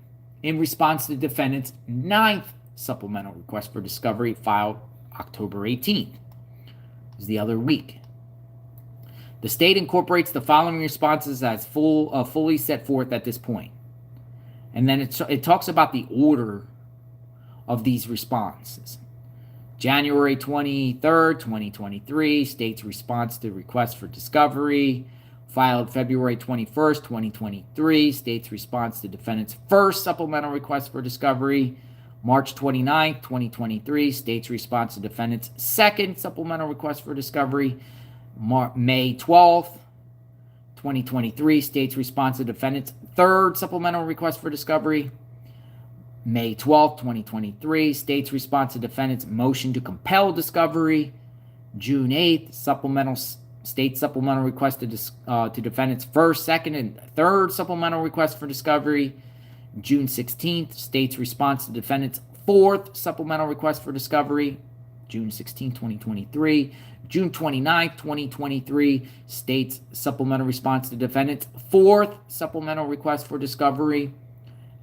S1: in response to defendant's 9th supplemental request for discovery filed October 18th. It was the other week. The state incorporates the following responses as fully set forth at this point. And then it talks about the order of these responses. January 23rd, 2023, state's response to request for discovery. Filed February 21st, 2023, state's response to defendant's first supplemental request for discovery. March 29th, 2023, state's response to defendant's second supplemental request for discovery. May 12th, 2023, state's response to defendant's third supplemental request for discovery. May 12th, 2023, state's response to defendant's motion to compel discovery. June 8th, state supplemental request to defendant's first, second, and third supplemental request for discovery. June 16th, state's response to defendant's fourth supplemental request for discovery. June 16, 2023. June 29th, 2023, state's supplemental response to defendant's fourth supplemental request for discovery.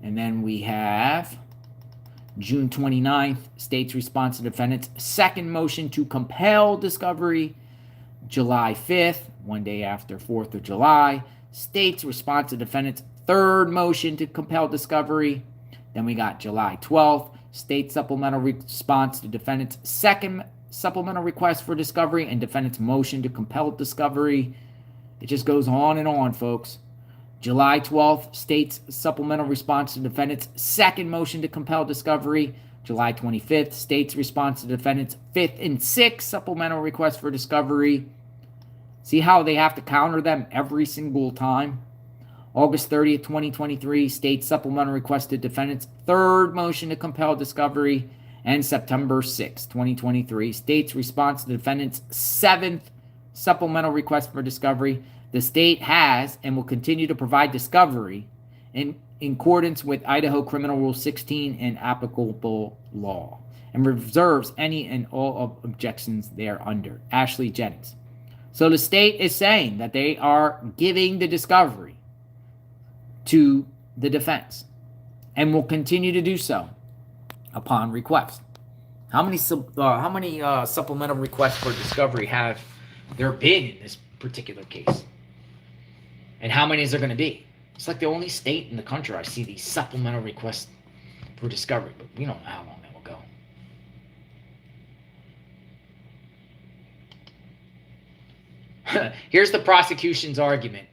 S1: And then we have June 29th, state's response to defendant's second motion to compel discovery. July 5th, one day after 4th of July, state's response to defendant's third motion to compel discovery. Then we got July 12th, state supplemental response to defendant's second supplemental request for discovery and defendant's motion to compel discovery. It just goes on and on, folks. July 12th, state's supplemental response to defendant's second motion to compel discovery. July 25th, state's response to defendant's fifth and sixth supplemental request for discovery. See how they have to counter them every single time? August 30th, 2023, state supplemental request to defendant's third motion to compel discovery. And September 6th, 2023, state's response to defendant's seventh supplemental request for discovery. The state has and will continue to provide discovery in accordance with Idaho Criminal Rule 16 and applicable law, and reserves any and all objections thereunder. Ashley Jennings. So the state is saying that they are giving the discovery to the defense and will continue to do so upon request. How many supplemental requests for discovery have there been in this particular case? And how many is there going to be? It's like the only state in the country I see these supplemental requests for discovery, but we don't know how long that will go. Here's the prosecution's argument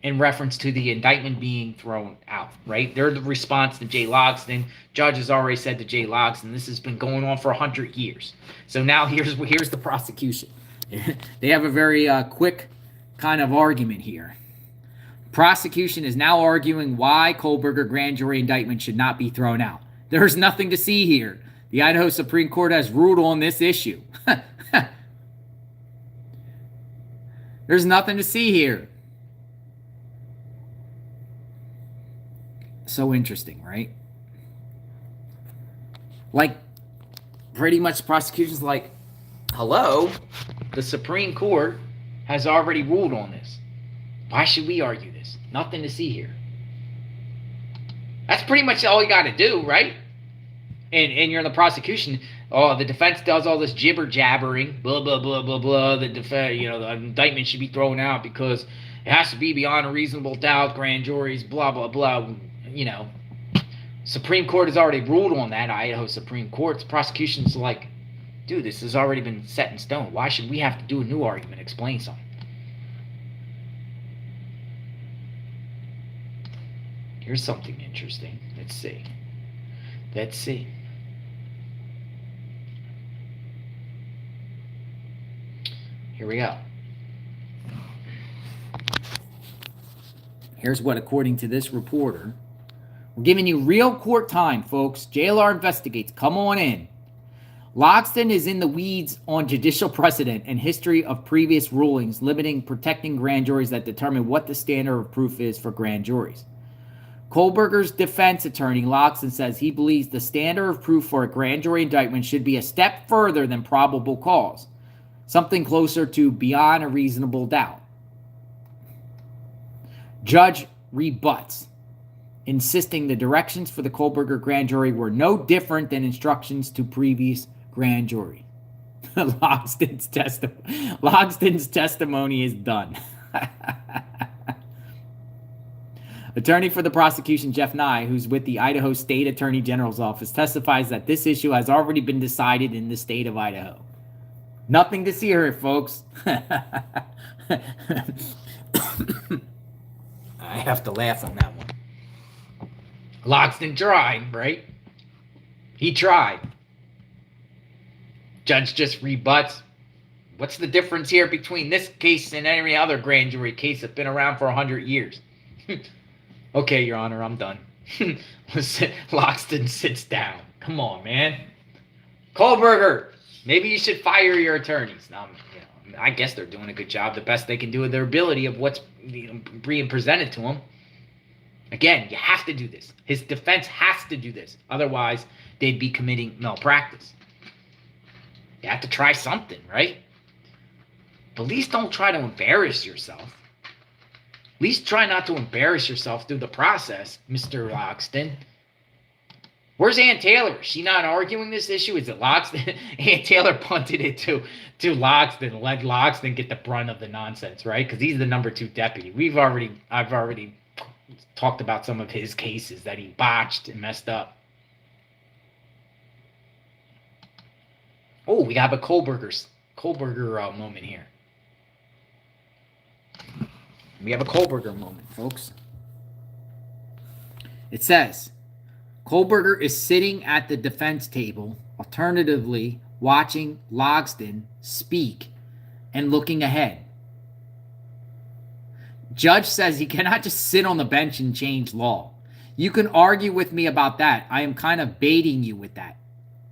S1: in reference to the indictment being thrown out, right? They're the response to Jay Logsdon. Judge has already said to Jay Logsdon, this has been going on for 100 years. So now here's the prosecution. They have a very quick kind of argument here. Prosecution is now arguing why Kohberger grand jury indictment should not be thrown out. There's nothing to see here. The Idaho Supreme Court has ruled on this issue. There's nothing to see here. So interesting, right? Like, pretty much the prosecution's like, hello? The Supreme Court has already ruled on this. Why should we argue this? Nothing to see here. That's pretty much all you got to do, right? And you're in the prosecution. Oh, the defense does all this jibber jabbering, blah blah blah blah blah. The indictment should be thrown out because it has to be beyond a reasonable doubt. Grand juries, blah blah blah. Supreme Court has already ruled on that. Idaho Supreme Court's prosecution's like, dude, this has already been set in stone. Why should we have to do a new argument, explain something? Here's something interesting. Let's see. Here we go. Here's what, according to this reporter, we're giving you real court time, folks. JLR investigates. Come on in. Logsdon is in the weeds on judicial precedent and history of previous rulings limiting protecting grand juries that determine what the standard of proof is for grand juries. Kohberger's defense attorney, Logsdon, says he believes the standard of proof for a grand jury indictment should be a step further than probable cause, something closer to beyond a reasonable doubt. Judge rebuts, insisting the directions for the Kohberger grand jury were no different than instructions to previous grand jury. Logsdon's testimony is done. Attorney for the prosecution, Jeff Nye, who's with the Idaho State Attorney General's office, testifies that this issue has already been decided in the state of Idaho. Nothing to see here, folks. I have to laugh on that one. Logsdon tried, right? He tried. Judge just rebuts. What's the difference here between this case and any other grand jury case that's been around for 100 years? Okay, Your Honor, I'm done. Logsdon sits down. Come on, man. Kohberger, maybe you should fire your attorneys. Now, I guess they're doing a good job, the best they can do with their ability of what's being presented to them. Again, you have to do this. His defense has to do this. Otherwise, they'd be committing malpractice. You have to try something, right? But at least don't try to embarrass yourself. At least try not to embarrass yourself through the process, Mr. Logsdon. Where's Ann Taylor? Is she not arguing this issue? Is it Logsdon? Ann Taylor punted it to Logsdon, let Logsdon get the brunt of the nonsense, right? Because he's the number 2 deputy. I've already talked about some of his cases that he botched and messed up. Oh, we have a Kohberger moment here. We have a Kohberger moment, folks. It says, Kohberger is sitting at the defense table, alternatively watching Logsdon speak and looking ahead. Judge says he cannot just sit on the bench and change law. You can argue with me about that. I am kind of baiting you with that.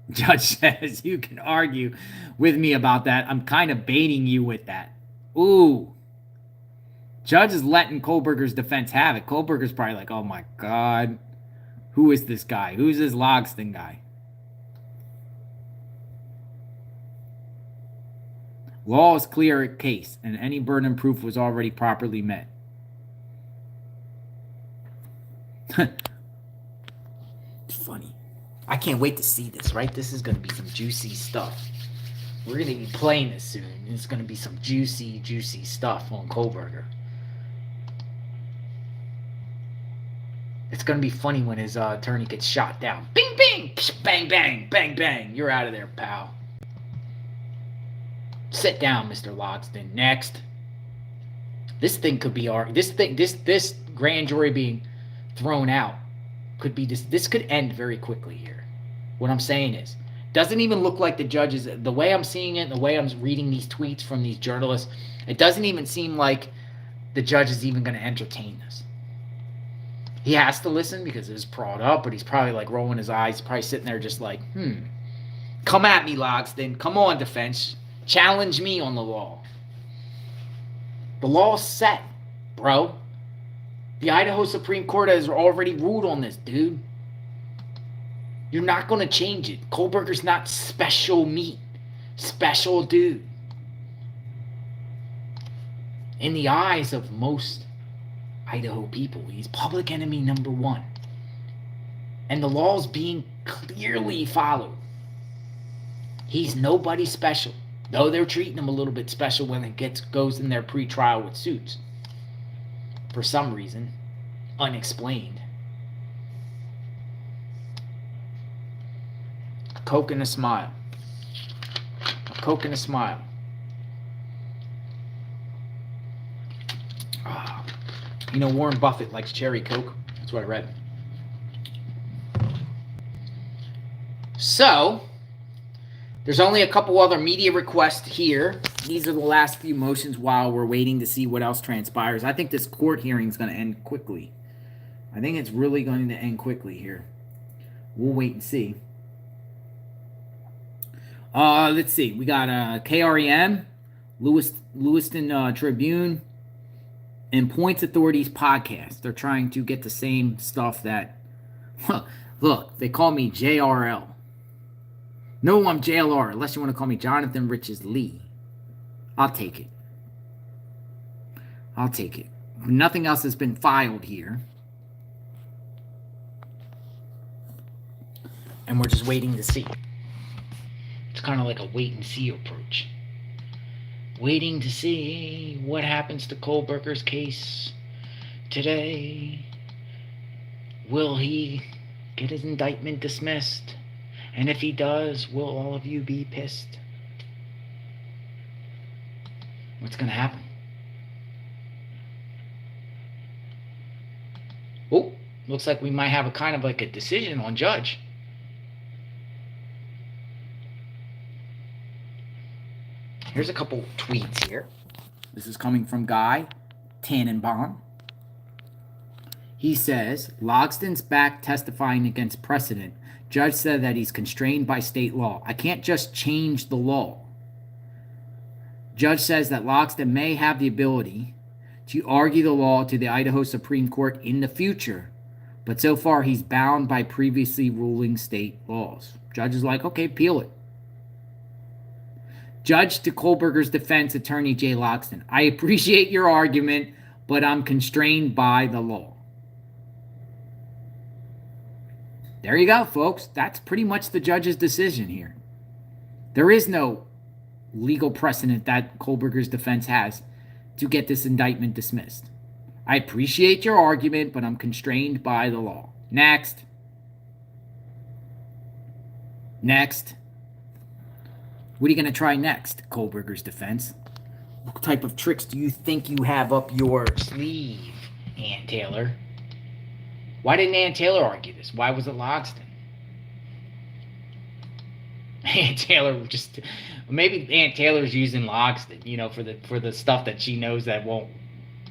S1: Judge says you can argue with me about that. I'm kind of baiting you with that. Ooh. Judge is letting Kohberger's defense have it. Kohberger's probably like, oh my God, who is this guy? Who's this Logsdon guy? Law is clear case, and any burden of proof was already properly met. It's funny. I can't wait to see this, right? This is going to be some juicy stuff. We're going to be playing this soon. It's going to be some juicy, juicy stuff on Kohberger. It's going to be funny when his attorney gets shot down. Bing, bing, bang, bang, bang, bang. You're out of there, pal. Sit down, Mr. Logsdon. Next. This thing could be this grand jury being thrown out could be this could end very quickly here. What I'm saying is, doesn't even look like the judges, the way I'm seeing it, the way I'm reading these tweets from these journalists, it doesn't even seem like the judge is even going to entertain this. He has to listen because it was brought up, but he's probably like rolling his eyes, probably sitting there just like, come at me, Logsdon. Come on, defense. Challenge me on the law. The law's set, bro. The Idaho Supreme Court has already ruled on this, dude. You're not going to change it. Kohberger's not special meat. Special dude. In the eyes of most Idaho people, he's public enemy number one. And the law's being clearly followed. He's nobody special, though they're treating him a little bit special when it goes in their pre-trial with suits. For some reason, unexplained. A Coke and a smile. A Coke and a smile. You know, Warren Buffett likes cherry Coke. That's what I read. So, there's only a couple other media requests here. These are the last few motions while we're waiting to see what else transpires. I think this court hearing is going to end quickly. I think it's really going to end quickly here. We'll wait and see. Let's see. We got KREM, Lewiston Tribune, and Points Authority's podcast. They're trying to get the same stuff that... Look, they call me JRL. No, I'm JLR, unless you want to call me Jonathan Riches Lee. I'll take it. I'll take it. Nothing else has been filed here. And we're just waiting to see. It's kind of like a wait-and-see approach. Waiting to see what happens to Kohberger's case today. Will he get his indictment dismissed? And if he does, will all of you be pissed? What's going to happen? Oh, looks like we might have a kind of like a decision on Judge. Here's a couple tweets here. This is coming from Guy Tannenbaum. He says, Logsdon's back testifying against precedent. Judge said that he's constrained by state law. I can't just change the law. Judge says that Logsdon may have the ability to argue the law to the Idaho Supreme Court in the future, but so far he's bound by previously ruling state laws. Judge is like, okay, appeal it. Judge to Kohberger's defense attorney, Jay Logsdon. I appreciate your argument, but I'm constrained by the law. There you go, folks. That's pretty much the judge's decision here. There is no legal precedent that Kohberger's defense has to get this indictment dismissed. I appreciate your argument, but I'm constrained by the law. Next. Next. What are you going to try next, Kohberger's defense? What type of tricks do you think you have up your sleeve, Ann Taylor? Why didn't Ann Taylor argue this? Why was it Logsdon? Ann Taylor just... Maybe Ann Taylor's using Logsdon, you know, for the stuff that she knows that won't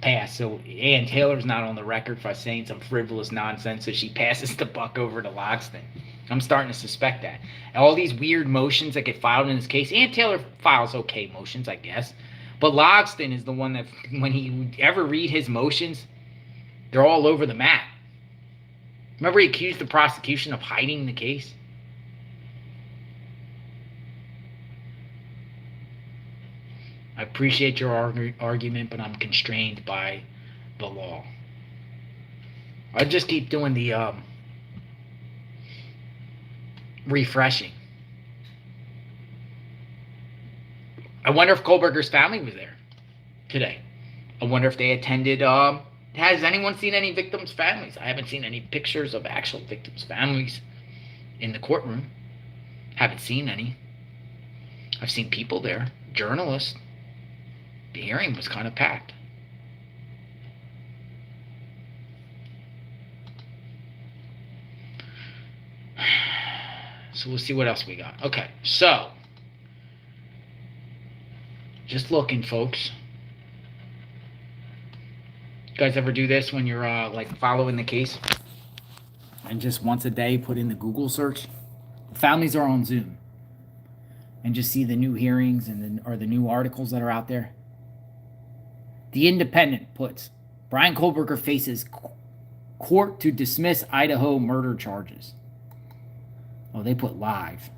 S1: pass. So Ann Taylor's not on the record for saying some frivolous nonsense, so she passes the buck over to Logsdon. I'm starting to suspect that. And all these weird motions that get filed in this case, Ann Taylor files okay motions, I guess. But Logsdon is the one that, when he ever read his motions, they're all over the map. Remember he accused the prosecution of hiding the case? I appreciate your argument, but I'm constrained by the law. I just keep doing the refreshing. I wonder if Kohberger's family was there today. I wonder if they attended. Has anyone seen any victims' families? I haven't seen any pictures of actual victims' families in the courtroom. Haven't seen any. I've seen people there, journalists. The hearing was kind of packed. So we'll see what else we got. Okay, so just looking, folks. You guys ever do this when you're like following the case? And just once a day put in the Google search? Families are on Zoom. And just see the new hearings or the new articles that are out there. The Indictment puts, Bryan Kohberger faces court to dismiss Idaho murder charges. Oh, they put live.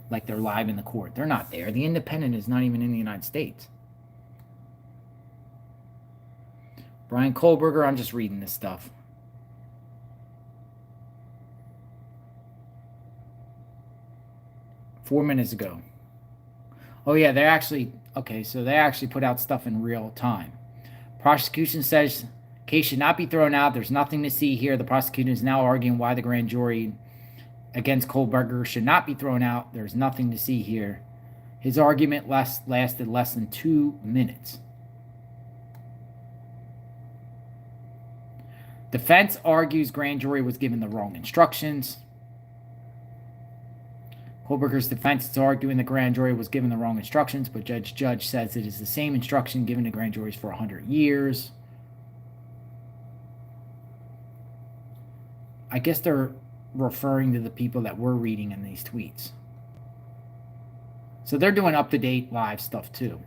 S1: Like they're live in the court. They're not there. The Indictment is not even in the United States. Bryan Kohberger, I'm just reading this stuff. Four minutes ago. Oh, yeah, they actually put out stuff in real time. Prosecution says case should not be thrown out. There's nothing to see here. The prosecutor is now arguing why the grand jury against Kohberger should not be thrown out. There's nothing to see here. His argument lasted less than 2 minutes. Defense argues grand jury was given the wrong instructions. Kohberger's defense is arguing the grand jury was given the wrong instructions, but Judge says it is the same instruction given to grand juries for 100 years. I guess they're referring to the people that we're reading in these tweets. So they're doing up-to-date live stuff too.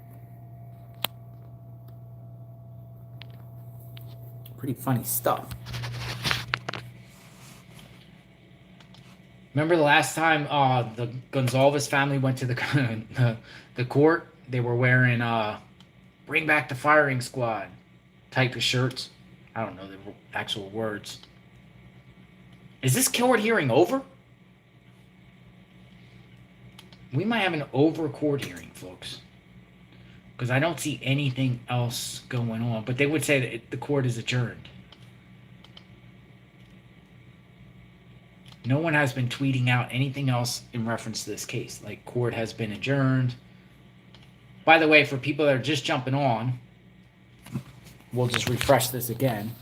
S1: Pretty funny stuff. Remember the last time the Gonzalez family went to the court? They were wearing "Bring Back the Firing Squad" type of shirts. I don't know the actual words. Is this court hearing over? We might have an over court hearing, folks, because I don't see anything else going on. But they would say that the court is adjourned. No one has been tweeting out anything else in reference to this case. Like, court has been adjourned. By the way, for people that are just jumping on, we'll just refresh this again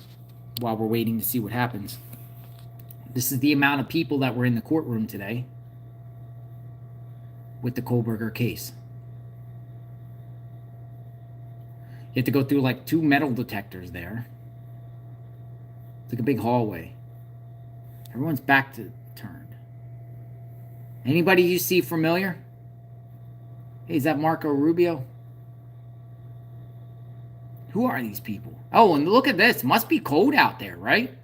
S1: while we're waiting to see what happens. This is the amount of people that were in the courtroom today with the Kohberger case. You have to go through like 2 metal detectors there. It's like a big hallway. Everyone's back to turned. Anybody you see familiar? Hey, is that Marco Rubio? Who are these people? Oh, and look at this. Must be cold out there, right?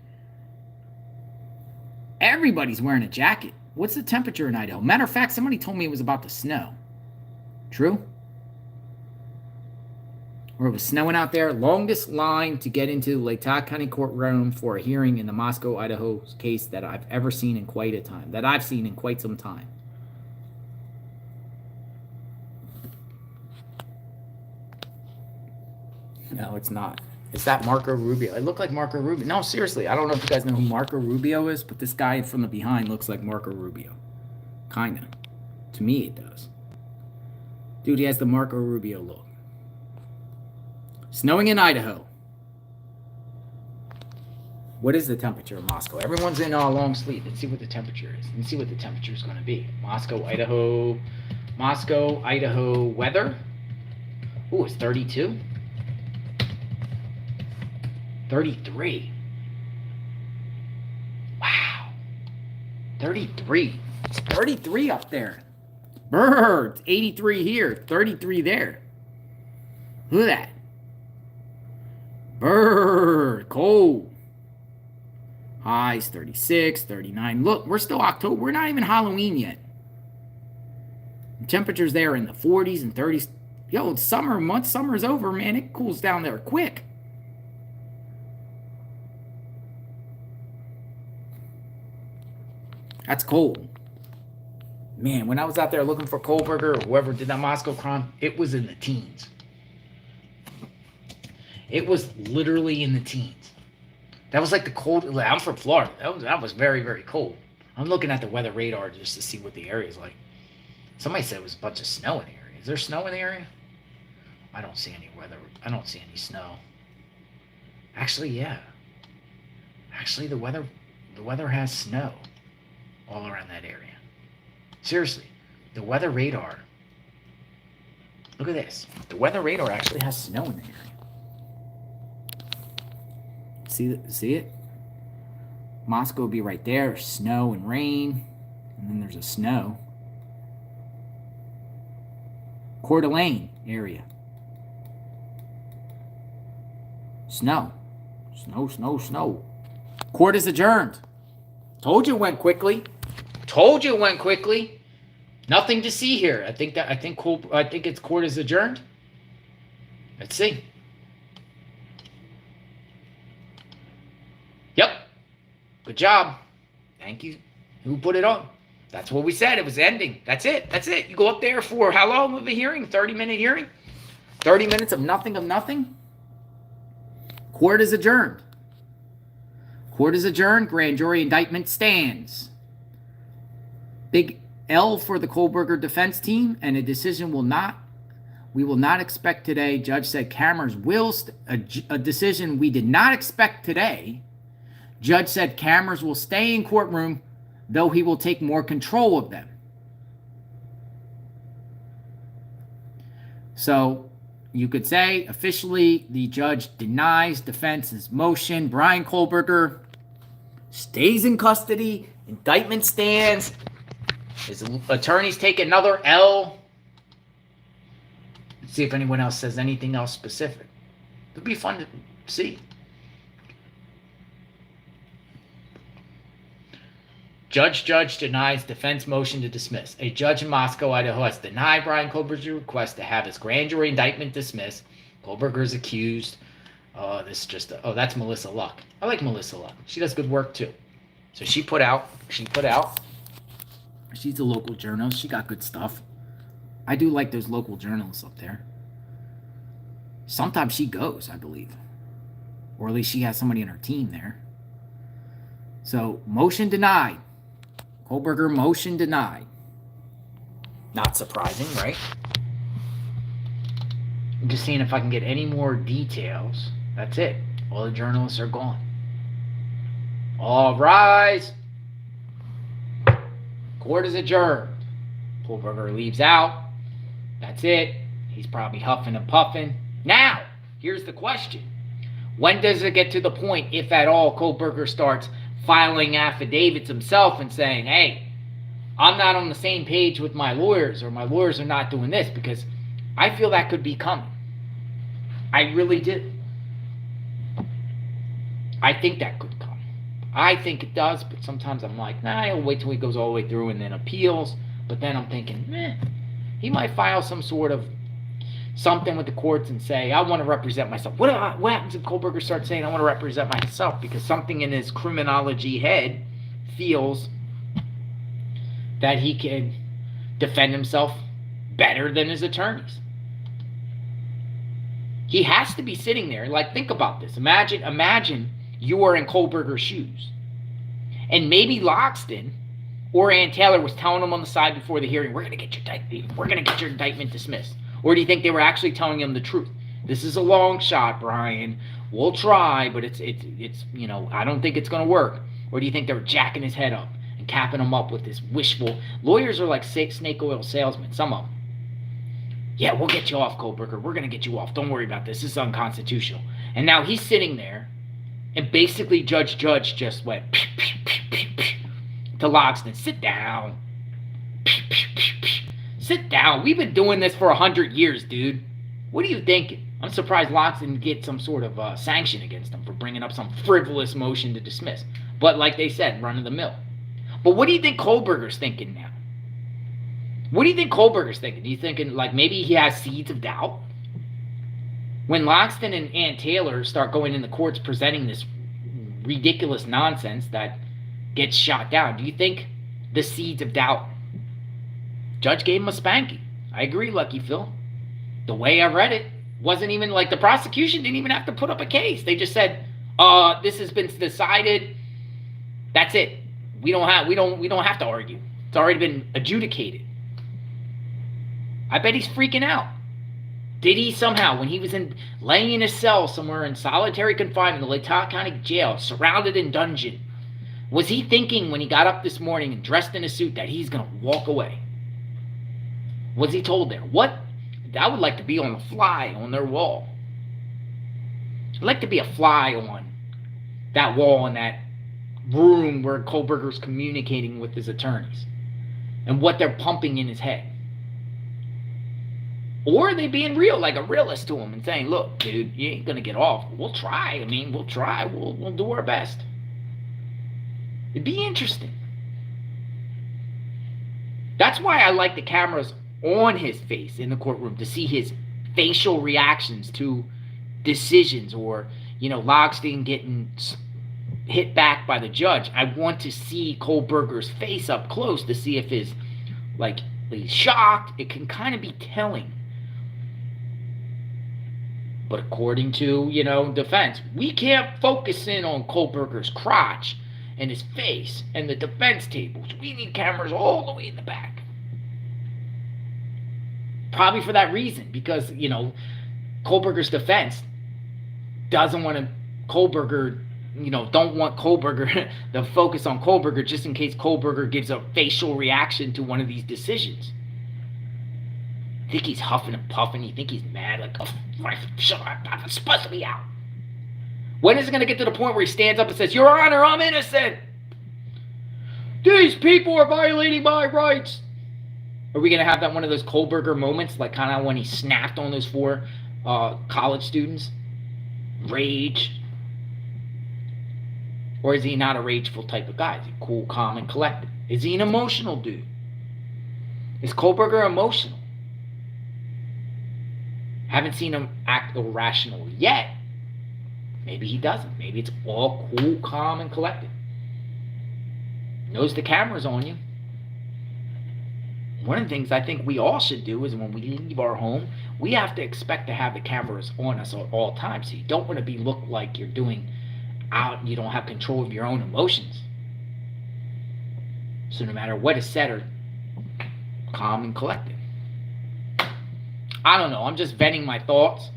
S1: Everybody's wearing a jacket. What's the temperature in Idaho? Matter of fact, somebody told me it was about to snow. True? Or it was snowing out there. Longest line to get into Latah County courtroom for a hearing in the Moscow, Idaho case that I've ever seen in quite a time. That I've seen in quite some time. No, it's not. Is that Marco Rubio? It looked like Marco Rubio. No, seriously, I don't know if you guys know who Marco Rubio is, but this guy from the behind looks like Marco Rubio. Kinda. To me, it does. Dude, he has the Marco Rubio look. Snowing in Idaho. What is the temperature in Moscow? Everyone's in long sleep. Let's see what the temperature is. Let's see what the temperature is going to be. Moscow, Idaho. Moscow, Idaho weather. Ooh, it's 32. 33. Wow. 33. It's 33 up there. Birds. 83 here. 33 there. Look at that. Bird. Cold. Highs 36, 39. Look, we're still October. We're not even Halloween yet. The temperatures there in the 40s and 30s. Yo, it's summer. Once summer's over, man, it cools down there quick. That's cold. Man, when I was out there looking for Kohberger or whoever did that Moscow crime, it was in the teens. It was literally in the teens. That was like the cold. I'm from Florida. That was very, very cold. I'm looking at the weather radar just to see what the area is like. Somebody said it was a bunch of snow in the area. Is there snow in the area? I don't see any weather. I don't see any snow. Actually, yeah. Actually, the weather has snow all around that area. Seriously, the weather radar. Look at this. The weather radar actually has snow in the area. See it? Moscow would be right there. Snow and rain. And then there's a snow. Coeur d'Alene area. Snow. Snow. Court is adjourned. Told you it went quickly. Nothing to see here. I think it's court is adjourned. Let's see. Good job. Thank you. Who put it on? That's what we said. It was ending. That's it. That's it. You go up there for how long of a hearing? 30-minute hearing? 30 minutes of nothing of nothing? Court is adjourned. Court is adjourned. Grand jury indictment stands. Big L for the Kohberger defense team, and a decision we will not expect today. Judge said cameras will, a decision we did not expect today. Judge said cameras will stay in courtroom, though he will take more control of them. So you could say officially the judge denies defense's motion. Bryan Kohberger stays in custody. Indictment stands. His attorneys take another L. Let's see if anyone else says anything else specific. It'll be fun to see. Judge denies defense motion to dismiss. A judge in Moscow, Idaho, has denied Bryan Kohberger's request to have his grand jury indictment dismissed. Kohberger is accused. That's Melissa Luck. I like Melissa Luck. She does good work too. So she put out. She's a local journalist. She got good stuff. I do like those local journalists up there. Sometimes she goes, I believe. Or at least she has somebody in her team there. So, motion denied. Kohberger, motion denied. Not surprising, right? I'm just seeing if I can get any more details. That's it. All the journalists are gone. All rise. Court is adjourned. Kohberger leaves out. That's it. He's probably huffing and puffing. Now, here's the question. When does it get to the point, if at all, Kohberger starts filing affidavits himself and saying, hey, I'm not on the same page with my lawyers, or my lawyers are not doing this? Because I feel that could be coming. I really do. I think that could come. I think it does, but sometimes I'm like, nah, I'll wait till he goes all the way through and then appeals. But then I'm thinking, he might file some sort of something with the courts and say, I want to represent myself. What happens if Kohberger starts saying, I want to represent myself? Because something in his criminology head feels that he can defend himself better than his attorneys. He has to be sitting there. Like, think about this. Imagine you are in Kohberger's shoes. And maybe Loxton or Ann Taylor was telling him on the side before the hearing, we're going to get your indictment dismissed. Or do you think they were actually telling him the truth? This is a long shot, Bryan. We'll try, but it's I don't think it's going to work. Or do you think they were jacking his head up and capping him up with this wishful? Lawyers are like snake oil salesmen, some of them. Yeah, we'll get you off, Kohberger. We're going to get you off. Don't worry about this. This is unconstitutional. And now he's sitting there, and basically Judge just went to Loxton. Sit down. Sit down. We've been doing this for 100 years, dude. What are you thinking? I'm surprised Loxton didn't get some sort of sanction against him for bringing up some frivolous motion to dismiss. But like they said, run of the mill. But what do you think Kohberger's thinking now? What do you think Kohberger's thinking? Are you thinking like maybe he has seeds of doubt? When Loxton and Ann Taylor start going in the courts presenting this ridiculous nonsense that gets shot down, do you think the seeds of doubt? Judge gave him a spanking. I agree, Lucky Phil. The way I read it wasn't even like the prosecution didn't even have to put up a case. They just said, this has been decided. That's it. We don't have to argue. It's already been adjudicated. I bet he's freaking out. Did he somehow, when he was laying in his cell somewhere in solitary confinement in the Latah County Jail, surrounded in dungeon, was he thinking when he got up this morning and dressed in a suit that he's going to walk away? Was he told there? What? I would like to be on the fly on their wall. I'd like to be a fly on that wall in that room where Kohberger's communicating with his attorneys and what they're pumping in his head. Or are they being real, like a realist to him and saying, look, dude, you ain't going to get off. We'll try. We'll try. We'll do our best. It'd be interesting. That's why I like the cameras on his face in the courtroom to see his facial reactions to decisions, or Loxton getting hit back by the judge. I want to see Kohberger's face up close to see if he's shocked. It can kind of be telling. But according to, defense, we can't focus in on Kohberger's crotch and his face and the defense tables. We need cameras all the way in the back. Probably for that reason, because, Kohberger's defense doesn't want Kohberger, don't want Kohberger to focus on Kohberger just in case Kohberger gives a facial reaction to one of these decisions. I think he's huffing and puffing. You think he's mad, like, oh, shut up, I'm supposed to be out. When is it going to get to the point where he stands up and says, Your Honor, I'm innocent? These people are violating my rights. Are we going to have that one of those Kohberger moments, like kind of when he snapped on those 4 college students? Rage? Or is he not a rageful type of guy? Is he cool, calm, and collected? Is he an emotional dude? Is Kohberger emotional? Haven't seen him act irrational yet. Maybe he doesn't. Maybe it's all cool, calm, and collected. Knows the camera's on you. One of the things I think we all should do is when we leave our home, we have to expect to have the cameras on us at all times. So you don't want to be looked like you're doing out and you don't have control of your own emotions. So no matter what is said, or calm and collected. I don't know. I'm just venting my thoughts.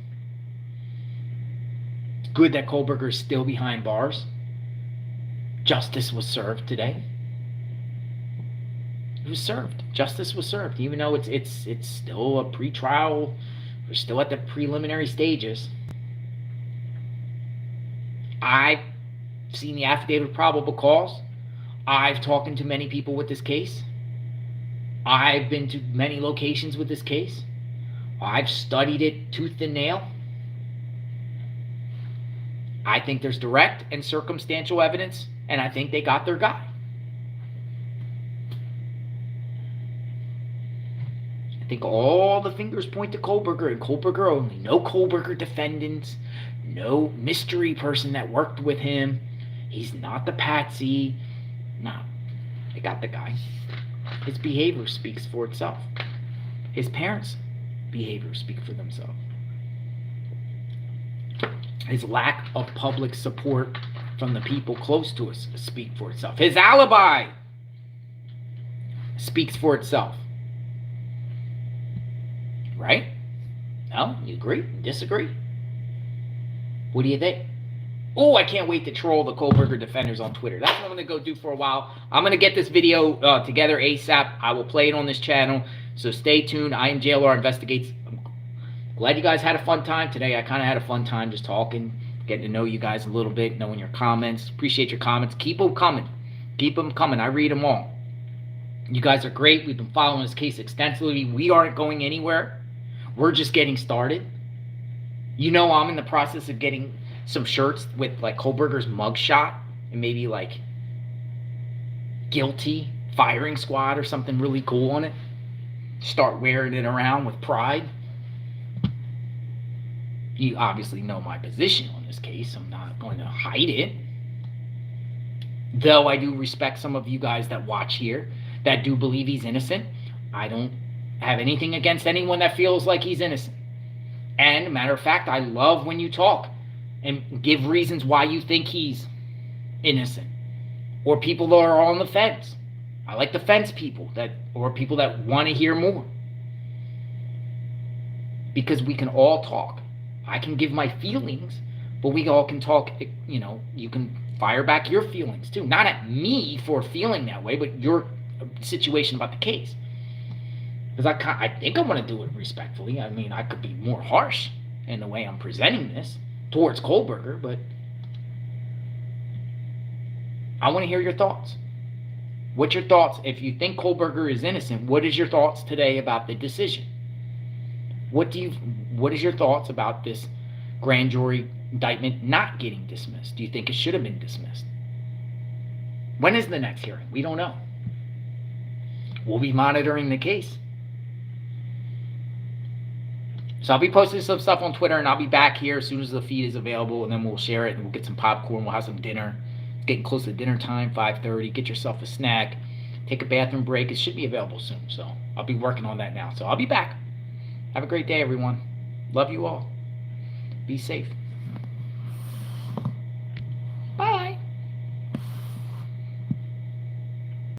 S1: It's good that Kohberger is still behind bars. Justice was served today. It was served. Justice was served, even though it's still a pre-trial. We're still at the preliminary stages. I've seen the affidavit of probable cause. I've talked to many people with this case. I've been to many locations with this case. I've studied it tooth and nail. I think there's direct and circumstantial evidence, and I think they got their guy. I think all the fingers point to Kohberger and Kohberger only. No Kohberger defendants. No mystery person that worked with him. He's not the patsy. No. They got the guy. His behavior speaks for itself. His parents' behavior speaks for themselves. His lack of public support from the people close to us speaks for itself. His alibi speaks for itself. Right? No? You agree? Disagree? What do you think? Oh, I can't wait to troll the Kohberger defenders on Twitter. That's what I'm going to go do for a while. I'm going to get this video together ASAP. I will play it on this channel. So stay tuned. I am JLR Investigates. I'm glad you guys had a fun time today. I kind of had a fun time just talking, getting to know you guys a little bit, knowing your comments. Appreciate your comments. Keep them coming. Keep them coming. I read them all. You guys are great. We've been following this case extensively. We aren't going anywhere. We're just getting started. I'm in the process of getting some shirts with like Kohberger's mugshot and maybe like guilty firing squad or something really cool on it. Start wearing it around with pride. You obviously know my position on this case. I'm not going to hide it. Though I do respect some of you guys that watch here that do believe he's innocent. I don't have anything against anyone that feels like he's innocent. And matter of fact, I love when you talk and give reasons why you think he's innocent, or people that are on the fence. I like the fence people or people that want to hear more, because we can all talk. I can give my feelings, but we all can talk. You can fire back your feelings too, not at me for feeling that way, but your situation about the case. Because I think I want to do it respectfully. I mean, I could be more harsh in the way I'm presenting this towards Kohberger, but I want to hear your thoughts. What's your thoughts? If you think Kohberger is innocent, what is your thoughts today about the decision? What is your thoughts about this grand jury indictment not getting dismissed? Do you think it should have been dismissed? When is the next hearing? We don't know. We'll be monitoring the case. So I'll be posting some stuff on Twitter, and I'll be back here as soon as the feed is available, and then we'll share it, and we'll get some popcorn, we'll have some dinner, getting close to dinner time, 5:30. Get yourself a snack. Take a bathroom break. It should be available soon. So I'll be working on that now. So I'll be back. Have a great day, everyone. Love you all. Be safe.